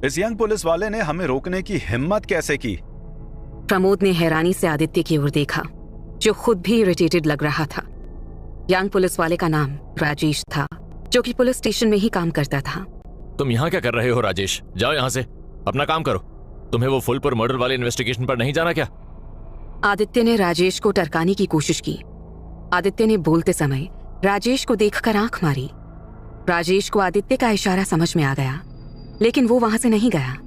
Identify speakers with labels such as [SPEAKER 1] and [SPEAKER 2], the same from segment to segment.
[SPEAKER 1] इस young police वाले ने हमें रोकने की हिम्मत कैसे की?
[SPEAKER 2] प्रमोद ने हैरानी से आदित्य की ओर देखा, जो खुद भी इरिटेटेड लग रहा था। यंग पुलिस वाले का नाम राजेश था, जो कि पुलिस स्टेशन में ही काम करता था।
[SPEAKER 3] तुम यहाँ क्या कर रहे हो राजेश? जाओ यहाँ से, अपना काम करो। तुम्हें वो फुलपुर मर्डर वाले इन्वेस्टिगेशन पर नहीं जाना क्या?
[SPEAKER 2] आदित्य ने राजेश को टरकाने की कोशिश की। आदित्य ने बोलते समय राजेश को देखकर आंख मारी। राजेश को आदित्य का इशारा समझ में आ गया, लेकिन वो वहां से नहीं गया।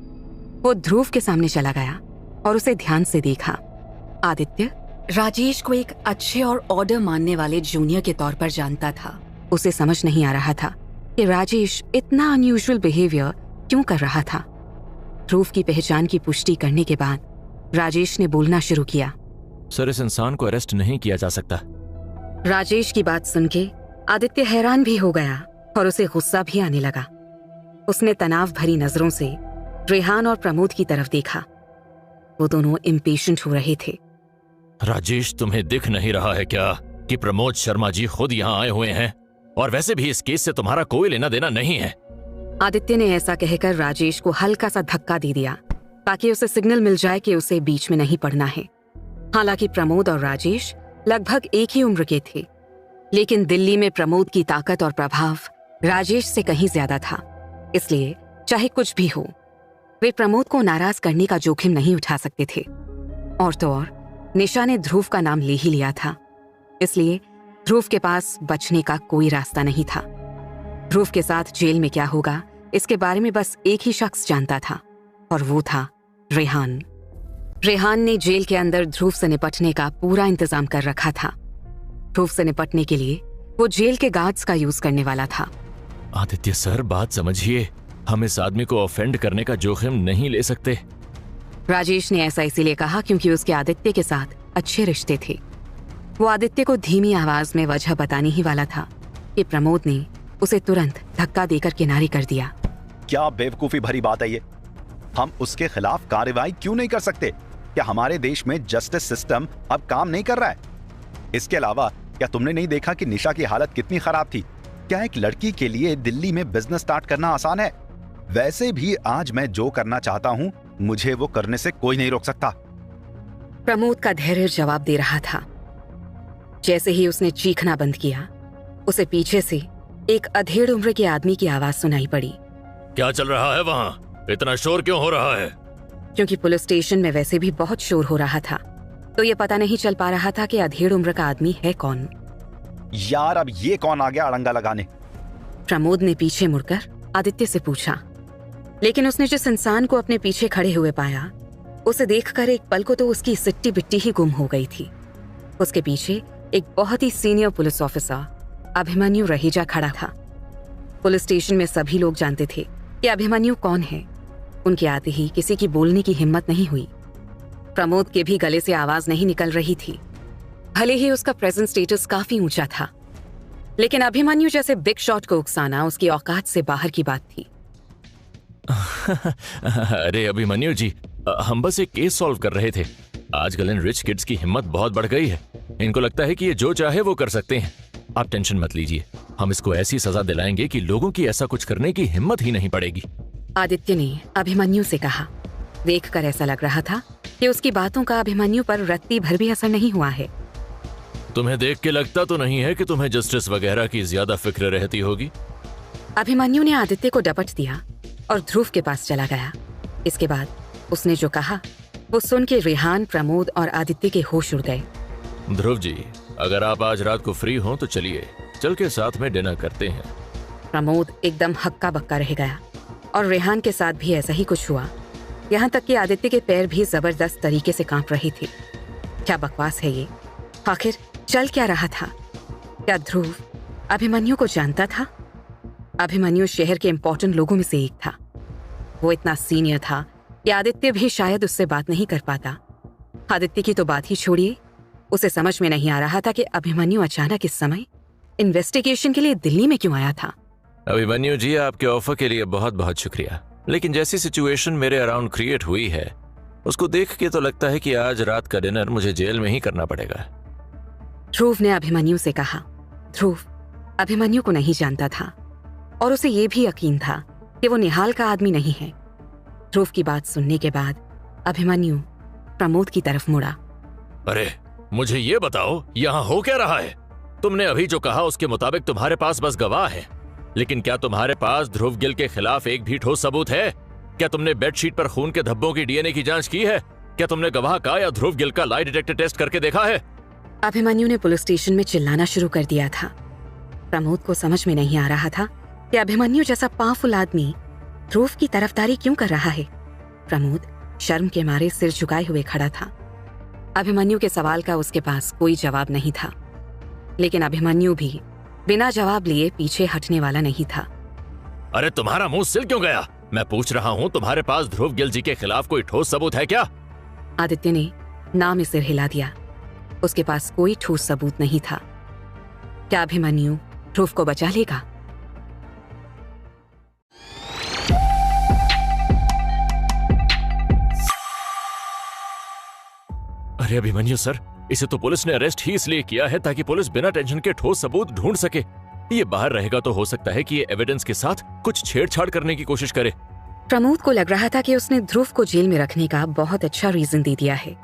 [SPEAKER 2] वो ध्रुव के सामने चला गया और उसे ध्यान से देखा। आदित्य राजेश को एक अच्छे और ऑर्डर मानने वाले जूनियर के तौर पर जानता था। उसे समझ नहीं आ रहा था कि राजेश इतना अनयूजुअल बिहेवियर क्यों कर रहा था। ध्रुव की पहचान की पुष्टि करने के बाद राजेश ने बोलना शुरू किया।
[SPEAKER 3] सर, इस इंसान को अरेस्ट नहीं किया जा सकता।
[SPEAKER 2] राजेश की बात सुन के आदित्य हैरान भी हो गया और उसे गुस्सा भी आने लगा। उसने तनाव भरी नजरों से रेहान और प्रमोद की तरफ देखा। वो दोनों इम्पेशेंट हो रहे थे।
[SPEAKER 3] राजेश, तुम्हें दिख नहीं रहा है क्या कि प्रमोद शर्मा जी खुद यहाँ आए हुए हैं? और वैसे भी इस केस से तुम्हारा कोई लेना देना नहीं है।
[SPEAKER 2] आदित्य ने ऐसा कहकर राजेश को हल्का सा धक्का दे दिया, ताकि उसे सिग्नल मिल जाए कि उसे बीच में नहीं पड़ना है। हालांकि प्रमोद और राजेश लगभग एक ही उम्र के थे, लेकिन दिल्ली में प्रमोद की ताकत और प्रभाव राजेश से कहीं ज्यादा था। इसलिए चाहे कुछ भी हो, वे प्रमोद को नाराज करने का जोखिम नहीं उठा सकते थे। और तो और निशा ने ध्रुव का नाम ले ही लिया था, इसलिए ध्रुव के पास बचने का कोई रास्ता नहीं था। ध्रुव के साथ जेल में क्या होगा, इसके बारे में बस एक ही शख्स जानता था, और वो था रेहान। रेहान ने जेल के अंदर ध्रुव से निपटने का पूरा इंतजाम कर रखा था। ध्रुव से निपटने के लिए वो जेल के गार्ड्स का यूज करने वाला था।
[SPEAKER 3] आदित्य सर, बात समझिए, हम इस आदमी को ऑफेंड करने का जोखिम नहीं ले सकते।
[SPEAKER 2] राजेश ने ऐसा इसीलिए कहा क्योंकि उसके आदित्य के साथ अच्छे रिश्ते थे। वो आदित्य को धीमी आवाज में वजह बताने ही वाला था कि प्रमोद ने उसे तुरंत धक्का देकर किनारे कर दिया।
[SPEAKER 1] क्या बेवकूफी भरी बात है ये? हम उसके खिलाफ कार्रवाई क्यों नहीं कर सकते? क्या हमारे देश में जस्टिस सिस्टम अब काम नहीं कर रहा है? इसके अलावा क्या तुमने नहीं देखा कि निशा की हालत कितनी खराब थी? क्या एक लड़की के लिए दिल्ली में बिजनेस स्टार्ट करना आसान है? वैसे भी आज मैं जो करना चाहता हूँ, मुझे वो करने से कोई नहीं रोक सकता।
[SPEAKER 2] प्रमोद का धैर्य जवाब दे रहा था। जैसे ही उसने चीखना बंद किया, उसे पीछे से एक अधेड़ उम्र के आदमी की आवाज सुनाई पड़ी।
[SPEAKER 3] क्या चल रहा है वहाँ? इतना शोर क्यों हो रहा है?
[SPEAKER 2] क्योंकि पुलिस स्टेशन में वैसे भी बहुत शोर हो रहा था, तो ये पता नहीं चल पा रहा था कि अधेड़ उम्र का आदमी है कौन।
[SPEAKER 1] यार, अब ये कौन आ गया अड़ंगा लगाने?
[SPEAKER 2] प्रमोद ने पीछे मुड़कर आदित्य से पूछा, लेकिन उसने जिस इंसान को अपने पीछे खड़े हुए पाया, उसे देखकर एक पल को तो उसकी सिट्टी बिट्टी ही गुम हो गई थी। उसके पीछे एक बहुत ही senior police officer Abhimanyu Raheja खड़ा था। पुलिस स्टेशन में सभी लोग जानते थे कि अभिमन्यु कौन है। उनके आते ही किसी की बोलने की हिम्मत नहीं हुई। प्रमोद के भी गले से आवाज नहीं निकल रही थी, भले ही उसका प्रेजेंट स्टेटस काफी ऊंचा था, लेकिन अभिमन्यु जैसे बिग शॉट को उकसाना उसकी औकात से बाहर की बात थी।
[SPEAKER 3] अरे अभिमन्यु जी, हम बस एक केस सॉल्व कर रहे थे। आजकल इन रिच किड्स की हिम्मत बहुत बढ़ गई है। इनको लगता है कि ये जो चाहे वो कर सकते हैं। आप टेंशन मत लीजिए, हम इसको ऐसी सजा दिलाएंगे कि लोगों की ऐसा कुछ करने की हिम्मत ही नहीं पड़ेगी।
[SPEAKER 2] आदित्य ने अभिमन्यु से कहा। देखकर ऐसा लग रहा था कि उसकी बातों का अभिमन्यु पर रत्ती भर भी असर नहीं हुआ है।
[SPEAKER 3] तुम्हें देख के लगता तो नहीं है कि तुम्हें जस्टिस वगैरह की ज्यादा फिक्र रहती होगी।
[SPEAKER 2] अभिमन्यु ने आदित्य को डपट दिया और ध्रुव के पास चला गया। इसके बाद उसने जो कहा वो सुन के रेहान, प्रमोद और आदित्य के होश उड़ गए।
[SPEAKER 3] ध्रुव जी, अगर आप आज रात को फ्री हो तो चलिए, चल के साथ में डिनर करते हैं।
[SPEAKER 2] प्रमोद एकदम हक्का बक्का रह गया और रेहान के साथ भी ऐसा ही कुछ हुआ। यहाँ तक कि आदित्य के पैर भी जबरदस्त तरीके से कांप रहे थे। क्या बकवास है ये? आखिर चल क्या रहा था? क्या ध्रुव अभिमन्यु को जानता था? अभिमन्यु शहर के इंपॉर्टेंट लोगों में से एक था। वो इतना सीनियर था कि आदित्य भी शायद उससे बात नहीं कर पाता। आदित्य की तो बात ही छोड़िए, उसे समझ में नहीं आ रहा था कि अभिमन्यु अचानक इस समय इन्वेस्टिगेशन के लिए दिल्ली में क्यों आया था।
[SPEAKER 3] अभिमन्यु जी, आपके ऑफर के लिए बहुत बहुत शुक्रिया, लेकिन जैसी सिचुएशन मेरे अराउंड क्रिएट हुई है, उसको देख के तो लगता है कि आज रात का डिनर मुझे जेल में ही करना पड़ेगा।
[SPEAKER 2] ध्रुव ने अभिमन्यु से कहा। ध्रुव अभिमन्यु को नहीं जानता था और उसे ये भी यकीन था कि वो निहाल का आदमी नहीं है। ध्रुव की बात सुनने के बाद अभिमन्यु प्रमोद की तरफ मुड़ा।
[SPEAKER 3] अरे मुझे ये बताओ, यहाँ हो क्या रहा है? तुमने अभी जो कहा उसके मुताबिक तुम्हारे पास बस गवाह है, लेकिन क्या तुम्हारे पास ध्रुव गिल के खिलाफ एक भी ठोस सबूत है? क्या तुमने बेडशीट पर खून के धब्बों की डीएनए की जांच की है? क्या तुमने गवाह का या ध्रुव गिल का लाई डिटेक्टर टेस्ट करके देखा है?
[SPEAKER 2] अभिमन्यु ने पुलिस स्टेशन में चिल्लाना शुरू कर दिया था। प्रमोद को समझ में नहीं आ रहा था कि अभिमन्यु जैसा पावरफुल आदमी ध्रुव की तरफदारी क्यों कर रहा है। प्रमोद शर्म के मारे सिर झुकाए हुए खड़ा था। अभिमन्यु के सवाल का उसके पास कोई जवाब नहीं था, लेकिन अभिमन्यु भी बिना जवाब लिए पीछे हटने वाला नहीं था।
[SPEAKER 3] अरे तुम्हारा मुंह सिल क्यों गया? मैं पूछ रहा हूँ, तुम्हारे पास ध्रुव गिल जी के खिलाफ कोई ठोस सबूत है क्या?
[SPEAKER 2] आदित्य ने ना में सिर हिला दिया। उसके पास कोई ठोस सबूत नहीं था। क्या अभिमन्यु ध्रुव को बचा लेगा?
[SPEAKER 3] अरे अभिमन्यु सर, इसे तो पुलिस ने अरेस्ट ही इसलिए किया है ताकि पुलिस बिना टेंशन के ठोस सबूत ढूंढ सके। ये बाहर रहेगा तो हो सकता है कि ये एविडेंस के साथ कुछ छेड़छाड़ करने की कोशिश करे।
[SPEAKER 2] प्रमोद को लग रहा था कि उसने ध्रुव को जेल में रखने का बहुत अच्छा रीजन दे दिया है,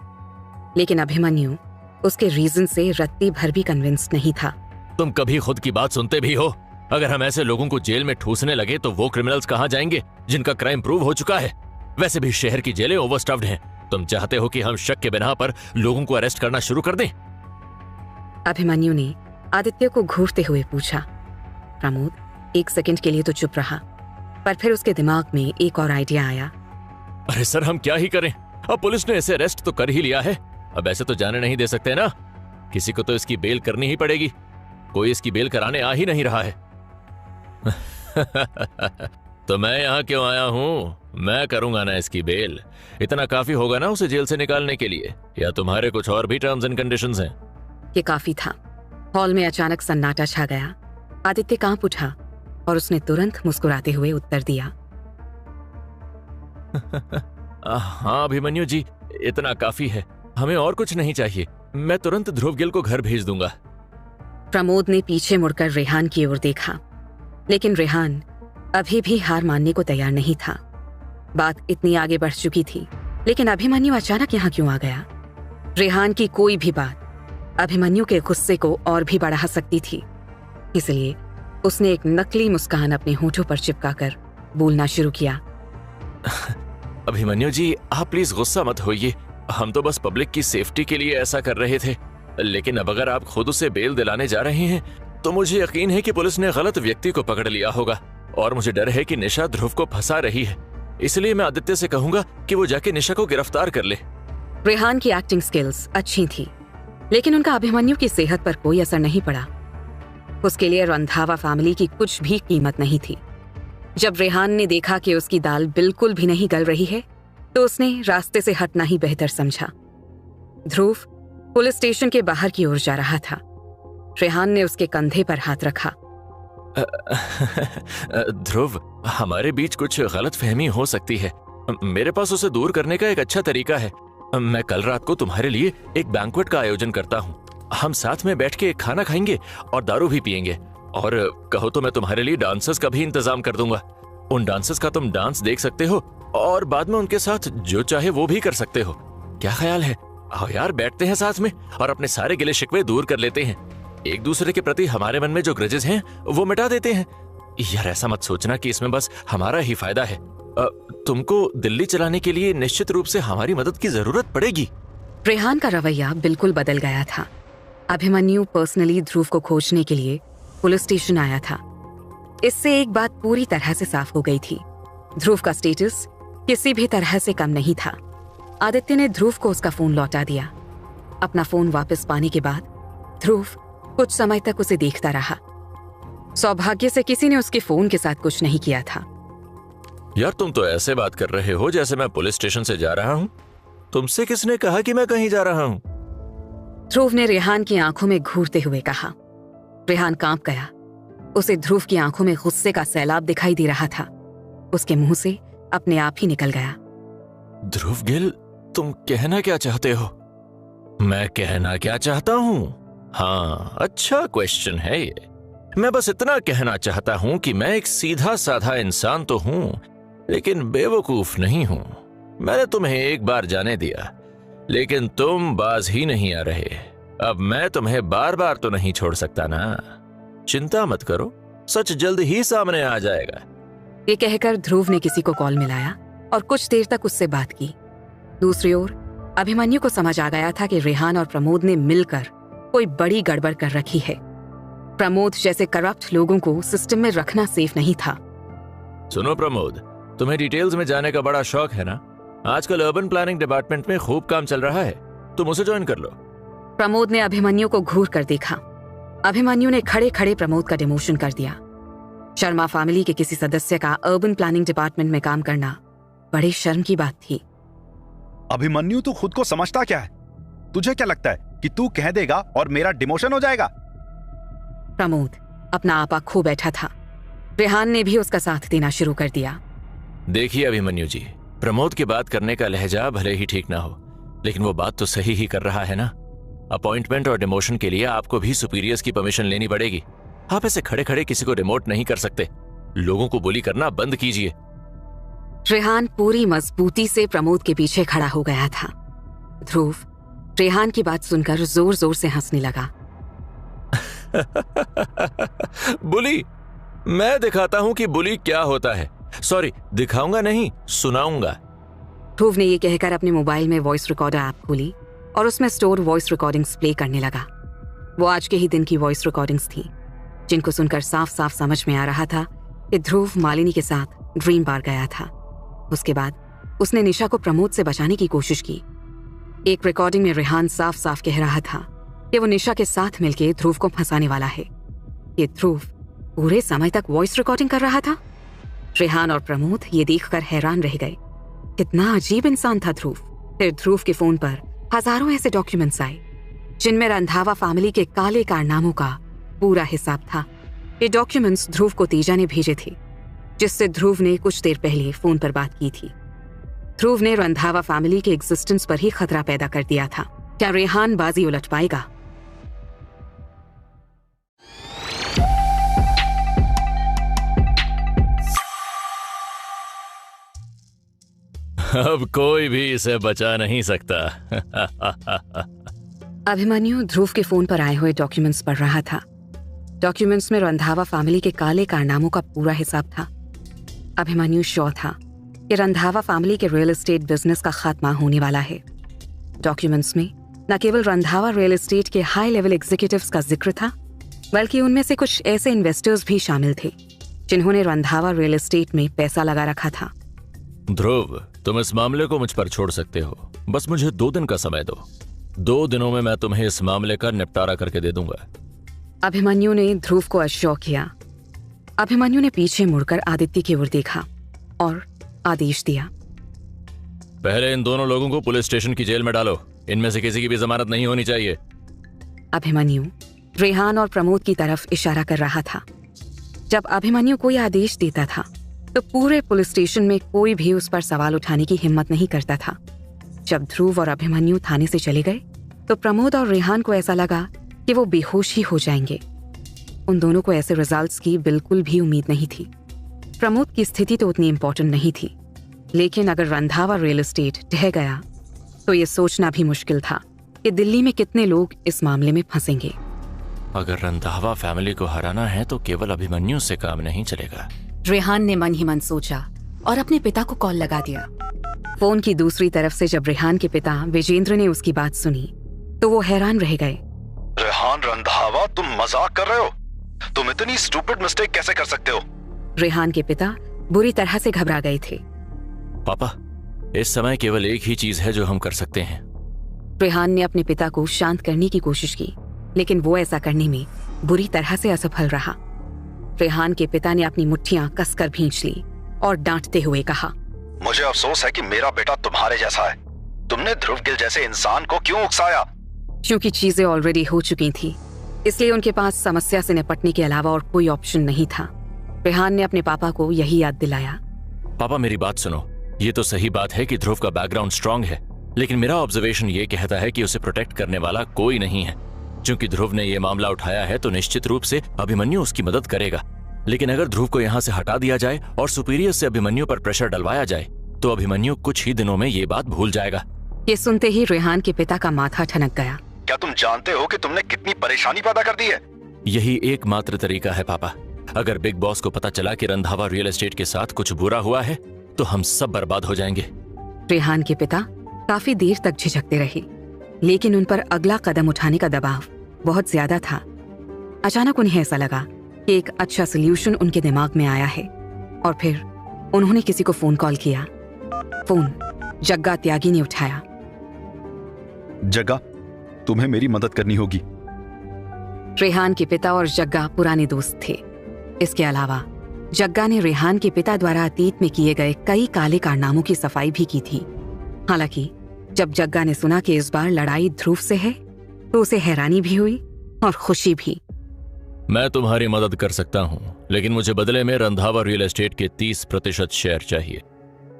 [SPEAKER 2] लेकिन अभिमन्यु उसके रीजन से रत्ती भर भी कन्विंस नहीं था।
[SPEAKER 3] तुम कभी खुद की बात सुनते भी हो? अगर हम ऐसे लोगों को जेल में ठूसने लगे तो वो क्रिमिनल्स कहाँ जाएंगे जिनका क्राइम प्रूव हो चुका है? वैसे भी शहर की जेलें ओवरस्टफ्ड हैं। तुम चाहते हो कि हम शक के बिना पर लोगों को अरेस्ट करना शुरू कर दें?
[SPEAKER 2] अभिमन्यु ने आदित्य को घूरते हुए पूछा। प्रमोद एक सेकंड के लिए तो चुप रहा, पर फिर उसके दिमाग में एक और आइडिया आया।
[SPEAKER 3] अरे सर, हम क्या ही करें? अब पुलिस ने इसे अरेस्ट तो कर ही लिया है, अब ऐसे तो जाने नहीं दे सकते ना। किसी को तो इसकी बेल करनी ही पड़ेगी। कोई इसकी बेल कराने आ ही नहीं रहा है। तो मैं यहाँ क्यों आया हूँ? मैं करूंगा ना इसकी बेल। इतना काफी होगा ना उसे जेल से निकालने के लिए, या तुम्हारे कुछ और भी टर्म्स एंड कंडीशंस हैं?
[SPEAKER 2] ये काफी था। हॉल में अचानक सन्नाटा छा गया। आदित्य कांप उठा और उसने तुरंत मुस्कुराते हुए उत्तर दिया।
[SPEAKER 3] हाँ अभिमन्यु जी, इतना काफी है। हमें और कुछ नहीं चाहिए। मैं तुरंत ध्रुव गिल को घर भेज दूंगा।
[SPEAKER 2] प्रमोद ने पीछे मुड़कर रेहान की ओर देखा, लेकिन रेहान अभी भी हार मानने को तैयार नहीं था। बात इतनी आगे बढ़ चुकी थी, लेकिन अभिमन्यु अचानक यहाँ क्यों आ गया? रेहान की कोई भी बात अभिमन्यु के गुस्से को और भी बढ़ा सकती थी, इसलिए उसने एक नकली मुस्कान अपने होठों पर चिपकाकर बोलना शुरू किया।
[SPEAKER 3] अभिमन्यु जी, आप प्लीज गुस्सा मत होइए। हम तो बस पब्लिक की सेफ्टी के लिए ऐसा कर रहे थे, लेकिन अब अगर आप खुद उसे बेल दिलाने जा रहे हैं तो मुझे यकीन है कि पुलिस ने गलत व्यक्ति को पकड़ लिया होगा, और मुझे डर है कि निशा ध्रुव को फंसा रही है। इसलिए मैं आदित्य से कहूंगा कि वो जाके निशा को गिरफ्तार कर ले।
[SPEAKER 2] रेहान की एक्टिंग स्किल्स अच्छी थी, लेकिन उनका अभिमन्यु की सेहत पर कोई असर नहीं पड़ा। उसके लिए रंधावा फैमिली की कुछ भी कीमत नहीं थी। जब रेहान ने देखा कि उसकी दाल बिल्कुल भी नहीं गल रही है, तो उसने रास्ते से हटना ही बेहतर समझा। ध्रुव पुलिस स्टेशन के बाहर की ओर जा रहा था। रेहान ने उसके कंधे पर हाथ रखा।
[SPEAKER 3] ध्रुव, हमारे बीच कुछ गलतफहमी हो सकती है। मेरे पास उसे दूर करने का एक अच्छा तरीका है। मैं कल रात को तुम्हारे लिए एक बैंक्वेट का आयोजन करता हूँ। हम साथ में बैठ के खाना खाएंगे और दारू भी पियेंगे, और कहो तो मैं तुम्हारे लिए डांसर्स का भी इंतजाम कर दूंगा। उन डांसर्स का तुम डांस देख सकते हो और बाद में उनके साथ जो चाहे वो भी कर सकते हो। क्या ख्याल है? आओ यार, बैठते हैं साथ में और अपने सारे गिले शिकवे दूर कर लेते हैं। एक दूसरे के प्रति हमारे मन में जो ग्रजेस हैं वो मिटा देते हैं। यार, ऐसा मत सोचना कि इसमें बस हमारा ही फायदा है। तुमको दिल्ली चलाने के लिए निश्चित रूप से हमारी मदद की जरूरत पड़ेगी।
[SPEAKER 2] रेहान का रवैया बिल्कुल बदल गया था। अभिमन्यु पर्सनली ध्रुव को खोजने के लिए पुलिस स्टेशन आया था। इससे एक बात पूरी तरह से साफ हो गई थी, ध्रुव का स्टेटस किसी भी तरह से कम नहीं था। आदित्य ने ध्रुव को उसका फोन लौटा दिया। अपना फोन वापस पाने के बाद ध्रुव कुछ समय तक उसे देखता रहा। सौभाग्य से किसी ने उसके फोन के साथ कुछ नहीं किया था।
[SPEAKER 3] यार, तुम तो ऐसे बात कर रहे हो जैसे मैं पुलिस स्टेशन से जा रहा हूँ। तुमसे किसने कहा कि मैं कहीं जा रहा हूँ?
[SPEAKER 2] ध्रुव ने रेहान की आंखों में घूरते हुए कहा। रेहान कांप गया। उसे ध्रुव की आंखों में गुस्से का सैलाब दिखाई दे रहा था। उसके मुंह से अपने आप ही निकल गया।
[SPEAKER 3] ध्रुव गिल, तुम कहना क्या चाहते हो? मैं कहना क्या चाहता हूँ? हाँ, अच्छा क्वेश्चन है ये। मैं बस इतना कहना चाहता हूँ कि मैं एक सीधा साधा इंसान तो हूँ, लेकिन बेवकूफ नहीं हूं। मैंने तुम्हें एक बार जाने दिया, लेकिन तुम बाज ही नहीं आ रहे। अब मैं तुम्हें बार बार तो नहीं छोड़ सकता ना। चिंता मत करो, सच जल्द ही सामने आ जाएगा।
[SPEAKER 2] ये कहकर ध्रुव ने किसी को कॉल मिलाया और कुछ देर तक उससे बात की। दूसरी ओर अभिमन्यु को समझ आ गया था कि रेहान और प्रमोद ने मिलकर कोई बड़ी गड़बड़ कर रखी है। प्रमोद जैसे करप्ट लोगों को सिस्टम में रखना सेफ नहीं था।
[SPEAKER 3] सुनो प्रमोद, तुम्हें डिटेल्स में जाने का बड़ा शौक है ना? आजकल अर्बन प्लानिंग डिपार्टमेंट में खूब काम चल रहा है, तुम उसे ज्वाइन कर लो।
[SPEAKER 2] प्रमोद ने अभिमन्यु को घूर कर देखा। अभिमन्यु ने खड़े खड़े प्रमोद का डिमोशन कर दिया। शर्मा फैमिली के किसी सदस्य का अर्बन प्लानिंग डिपार्टमेंट में काम करना बड़ी शर्म की बात थी।
[SPEAKER 1] अभिमन्यु, तू खुद को समझता क्या है? तुझे क्या लगता है कि तू कह देगा और मेरा डिमोशन हो जाएगा?
[SPEAKER 2] प्रमोद अपना आपा खो बैठा था। रेहान ने भी उसका साथ देना शुरू कर दिया।
[SPEAKER 3] देखिए अभिमन्यु जी, प्रमोद की बात करने का लहजा भले ही ठीक ना हो, लेकिन वो बात तो सही ही कर रहा है ना। अपॉइंटमेंट और डिमोशन के लिए आपको भी सुपीरियर्स की परमिशन लेनी पड़ेगी। आप ऐसे खड़े खड़े किसी को डिमोट नहीं कर सकते। लोगों को बुली करना बंद कीजिए।
[SPEAKER 2] रेहान पूरी मजबूती से प्रमोद के पीछे खड़ा हो गया था। ध्रुव रेहान की बात सुनकर जोर जोर से हंसने लगा।
[SPEAKER 3] बुली? मैं दिखाता हूं कि बुली क्या होता है। सॉरी, दिखाऊंगा नहीं, सुनाऊंगा।
[SPEAKER 2] ध्रुव ने ये कहकर अपने मोबाइल में वॉइस रिकॉर्डर ऐप खोली और उसमें स्टोर वॉइस रिकॉर्डिंग्स प्ले करने लगा। वो आज के ही दिन की वॉइस रिकॉर्डिंग्स थी, जिनको सुनकर साफ साफ समझ में आ रहा था कि ध्रुव मालिनी के साथ ड्रीम बार गया था। उसके बाद उसने निशा को प्रमोद से बचाने की कोशिश की। एक रिकॉर्डिंग में रेहान साफ साफ कह रहा था कि वो निशा के साथ मिलकर ध्रुव को फंसाने वाला है। ये ध्रुव पूरे समय तक वॉइस रिकॉर्डिंग कर रहा था। रेहान और प्रमोद ये देखकर हैरान रह गए। कितना अजीब इंसान था ध्रुव। फिर ध्रुव के फोन पर हजारों ऐसे डॉक्यूमेंट्स आए जिनमें रंधावा फैमिली के काले कारनामों का पूरा हिसाब था। ये डॉक्यूमेंट्स ध्रुव को तेजा ने भेजे थे, जिससे ध्रुव ने कुछ देर पहले फोन पर बात की थी। ध्रुव ने रंधावा फैमिली के एग्जिस्टेंस पर ही खतरा पैदा कर दिया था। क्या रेहान बाजी उलट पाएगा?
[SPEAKER 3] अब कोई भी इसे बचा नहीं सकता।
[SPEAKER 2] अभिमन्यु ध्रुव के फोन पर आए हुए डॉक्यूमेंट्स पढ़ रहा था। डॉक्यूमेंट्स में रंधावा फैमिली के काले कारनामों का पूरा हिसाब था। अभिमन्यु श्योर था कि रंधावा फैमिली के रियल एस्टेट बिजनेस का खात्मा होने वाला है। डॉक्यूमेंट्स में न केवल रंधावा रियल एस्टेट के हाई लेवल एग्जीक्यूटिव्स का जिक्र था, बल्कि उनमें से कुछ ऐसे इन्वेस्टर्स भी शामिल थे जिन्होंने रंधावा रियल एस्टेट में पैसा लगा रखा था।
[SPEAKER 3] ध्रुव, तुम इस मामले को मुझ पर छोड़ सकते हो। बस मुझे 2 दिन का समय दो। 2 दिनों में मैं तुम्हें इस मामले का निपटारा करके दे दूंगा।
[SPEAKER 2] अभिमन्यु ने ध्रुव को अश्योर किया। अभिमन्यु ने पीछे मुड़कर आदित्य की ओर देखा और आदेश दिया।
[SPEAKER 3] पहले इन दोनों लोगों को पुलिस स्टेशन की जेल में डालो। इनमें से किसी की भी जमानत नहीं होनी चाहिए।
[SPEAKER 2] अभिमन्यु रेहान और प्रमोद की तरफ इशारा कर रहा था। जब अभिमन्यु कोई आदेश देता था तो पूरे पुलिस स्टेशन में कोई भी उस पर सवाल उठाने की हिम्मत नहीं करता था। जब ध्रुव और अभिमन्यु थाने से चले गए तो प्रमोद और रेहान को ऐसा लगा कि वो बेहोश ही हो जाएंगे। उन दोनों को ऐसे रिजल्ट्स की बिल्कुल भी उम्मीद नहीं थी। प्रमोद की स्थिति तो उतनी इंपॉर्टेंट नहीं थी, लेकिन अगर रंधावा रियल एस्टेट ढह गया तो ये सोचना भी मुश्किल था कि दिल्ली में कितने लोग इस मामले में फंसेंगे।
[SPEAKER 3] अगर रंधावा फैमिली को हराना है तो केवल अभिमन्यु से काम नहीं चलेगा।
[SPEAKER 2] रेहान ने मन ही मन सोचा और अपने पिता को कॉल लगा दिया। फोन की दूसरी तरफ से जब रेहान के पिता विजेंद्र ने उसकी बात सुनी तो वो हैरान रह गए।
[SPEAKER 1] रेहान रंधावा, तुम मजाक कर रहे हो? तुम इतनी स्टूपिड मिस्टेक कैसे कर सकते हो?
[SPEAKER 2] रेहान के पिता बुरी तरह से घबरा गए थे।
[SPEAKER 3] पापा, इस समय केवल एक ही चीज है जो हम कर सकते हैं।
[SPEAKER 2] रेहान ने अपने पिता को शांत करने की कोशिश की, लेकिन वो ऐसा करने में बुरी तरह से असफल रहा। रेहान के पिता ने अपनी मुट्ठियां कसकर भींच ली और डांटते हुए कहा,
[SPEAKER 1] मुझे अफसोस है कि मेरा बेटा तुम्हारे जैसा है। तुमने ध्रुव गिल जैसे इंसान को क्यों उकसाया?
[SPEAKER 2] क्योंकि चीजें ऑलरेडी हो चुकी थी, इसलिए उनके पास समस्या से निपटने के अलावा और कोई ऑप्शन नहीं था। रेहान ने अपने पापा को यही याद दिलाया।
[SPEAKER 3] पापा, मेरी बात सुनो। ये तो सही बात है कि ध्रुव का बैकग्राउंड स्ट्रांग है, लेकिन मेरा ऑब्जर्वेशन ये कहता है कि उसे प्रोटेक्ट करने वाला कोई नहीं है। क्योंकि ध्रुव ने ये मामला उठाया है तो निश्चित रूप से अभिमन्यु उसकी मदद करेगा। लेकिन अगर ध्रुव को यहाँ से हटा दिया जाए और सुपीरियर से अभिमन्यु पर प्रेशर डलवाया जाए तो अभिमन्यु कुछ ही दिनों में ये बात भूल जाएगा।
[SPEAKER 2] ये सुनते ही रेहान के पिता का माथा ठनक गया।
[SPEAKER 1] क्या तुम जानते हो कि तुमने कितनी परेशानी पैदा कर दी है?
[SPEAKER 3] यही एकमात्र तरीका है पापा। अगर बिग बॉस को पता चला कि रंधावा रियल एस्टेट के साथ कुछ बुरा हुआ है तो हम सब बर्बाद हो जाएंगे।
[SPEAKER 2] रेहान के पिता काफी देर तक झिझकते रहे, लेकिन उन पर अगला कदम उठाने का दबाव बहुत ज्यादा था। अचानक उन्हें ऐसा लगा कि एक अच्छा सोल्यूशन उनके दिमाग में आया है और फिर उन्होंने किसी को फोन कॉल किया। फोन जग्गा त्यागी ने उठाया।
[SPEAKER 1] जग्गा, तुम्हें मेरी मदद करनी होगी।
[SPEAKER 2] रेहान के पिता और जग्गा पुराने दोस्त थे। इसके अलावा जग्गा ने रेहान के पिता द्वारा अतीत में किए गए कई काले कारनामों की सफाई भी की थी। हालांकि जब जग्गा ने सुना कि इस बार लड़ाई ध्रुव से है तो उसे हैरानी भी हुई और खुशी भी।
[SPEAKER 3] मैं तुम्हारी मदद कर सकता हूँ, लेकिन मुझे बदले में रंधावा रियल एस्टेट के 30% शेयर चाहिए।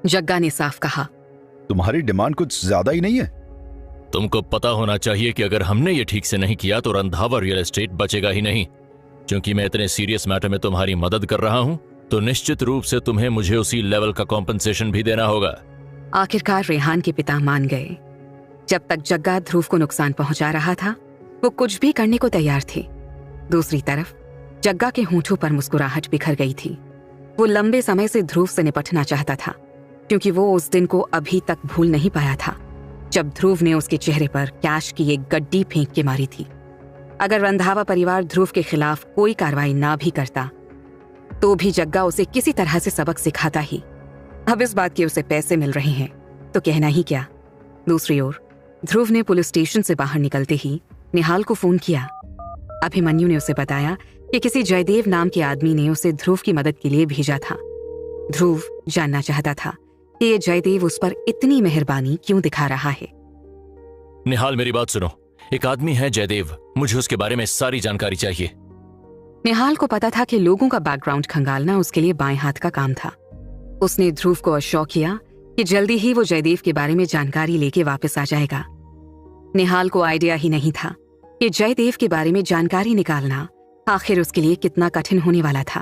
[SPEAKER 2] जग्गा ने साफ कहा।
[SPEAKER 1] तुम्हारी डिमांड कुछ ज्यादा ही नहीं है?
[SPEAKER 3] तुमको पता होना चाहिए कि अगर हमने ये ठीक से नहीं किया तो रंधावा रियल एस्टेट बचेगा ही नहीं। क्योंकि मैं इतने सीरियस मैटर में तुम्हारी मदद कर रहा हूँ तो निश्चित रूप से तुम्हें मुझे उसी लेवल का कॉम्पनसेशन भी देना होगा।
[SPEAKER 2] आखिरकार रेहान के पिता मान गए। जब तक जग्गा ध्रुव को नुकसान पहुंचा रहा था वो कुछ भी करने को तैयार थे। दूसरी तरफ जग्गा के होंठों पर मुस्कुराहट बिखर गई थी। वो लंबे समय से ध्रुव से निपटना चाहता था, क्योंकि वो उस दिन को अभी तक भूल नहीं पाया था जब ध्रुव ने उसके चेहरे पर कैश की एक गड्डी फेंक के मारी थी। अगर रंधावा परिवार ध्रुव के खिलाफ कोई कार्रवाई ना भी करता तो भी जग्गा उसे किसी तरह से सबक सिखाता ही। अब इस बात के उसे पैसे मिल रहे हैं तो कहना ही क्या। दूसरी ओर ध्रुव ने पुलिस स्टेशन से बाहर निकलते ही निहाल को फोन किया। अभिमन्यु ने उसे बताया कि किसी जयदेव नाम के आदमी ने उसे ध्रुव की मदद के लिए भेजा था। ध्रुव जानना चाहता था कि ये जयदेव उस पर इतनी मेहरबानी क्यों दिखा रहा है।
[SPEAKER 3] निहाल, मेरी बात सुनो। एक आदमी है जयदेव, मुझे उसके बारे में सारी जानकारी चाहिए।
[SPEAKER 2] निहाल को पता था कि लोगों का बैकग्राउंड खंगालना उसके लिए बाएं हाथ का काम था। उसने ध्रुव को अश्योर किया कि जल्दी ही वो जयदेव के बारे में जानकारी लेके वापस आ जाएगा। निहाल को आइडिया ही नहीं था कि जयदेव के बारे में जानकारी निकालना आखिर उसके लिए कितना कठिन होने वाला था।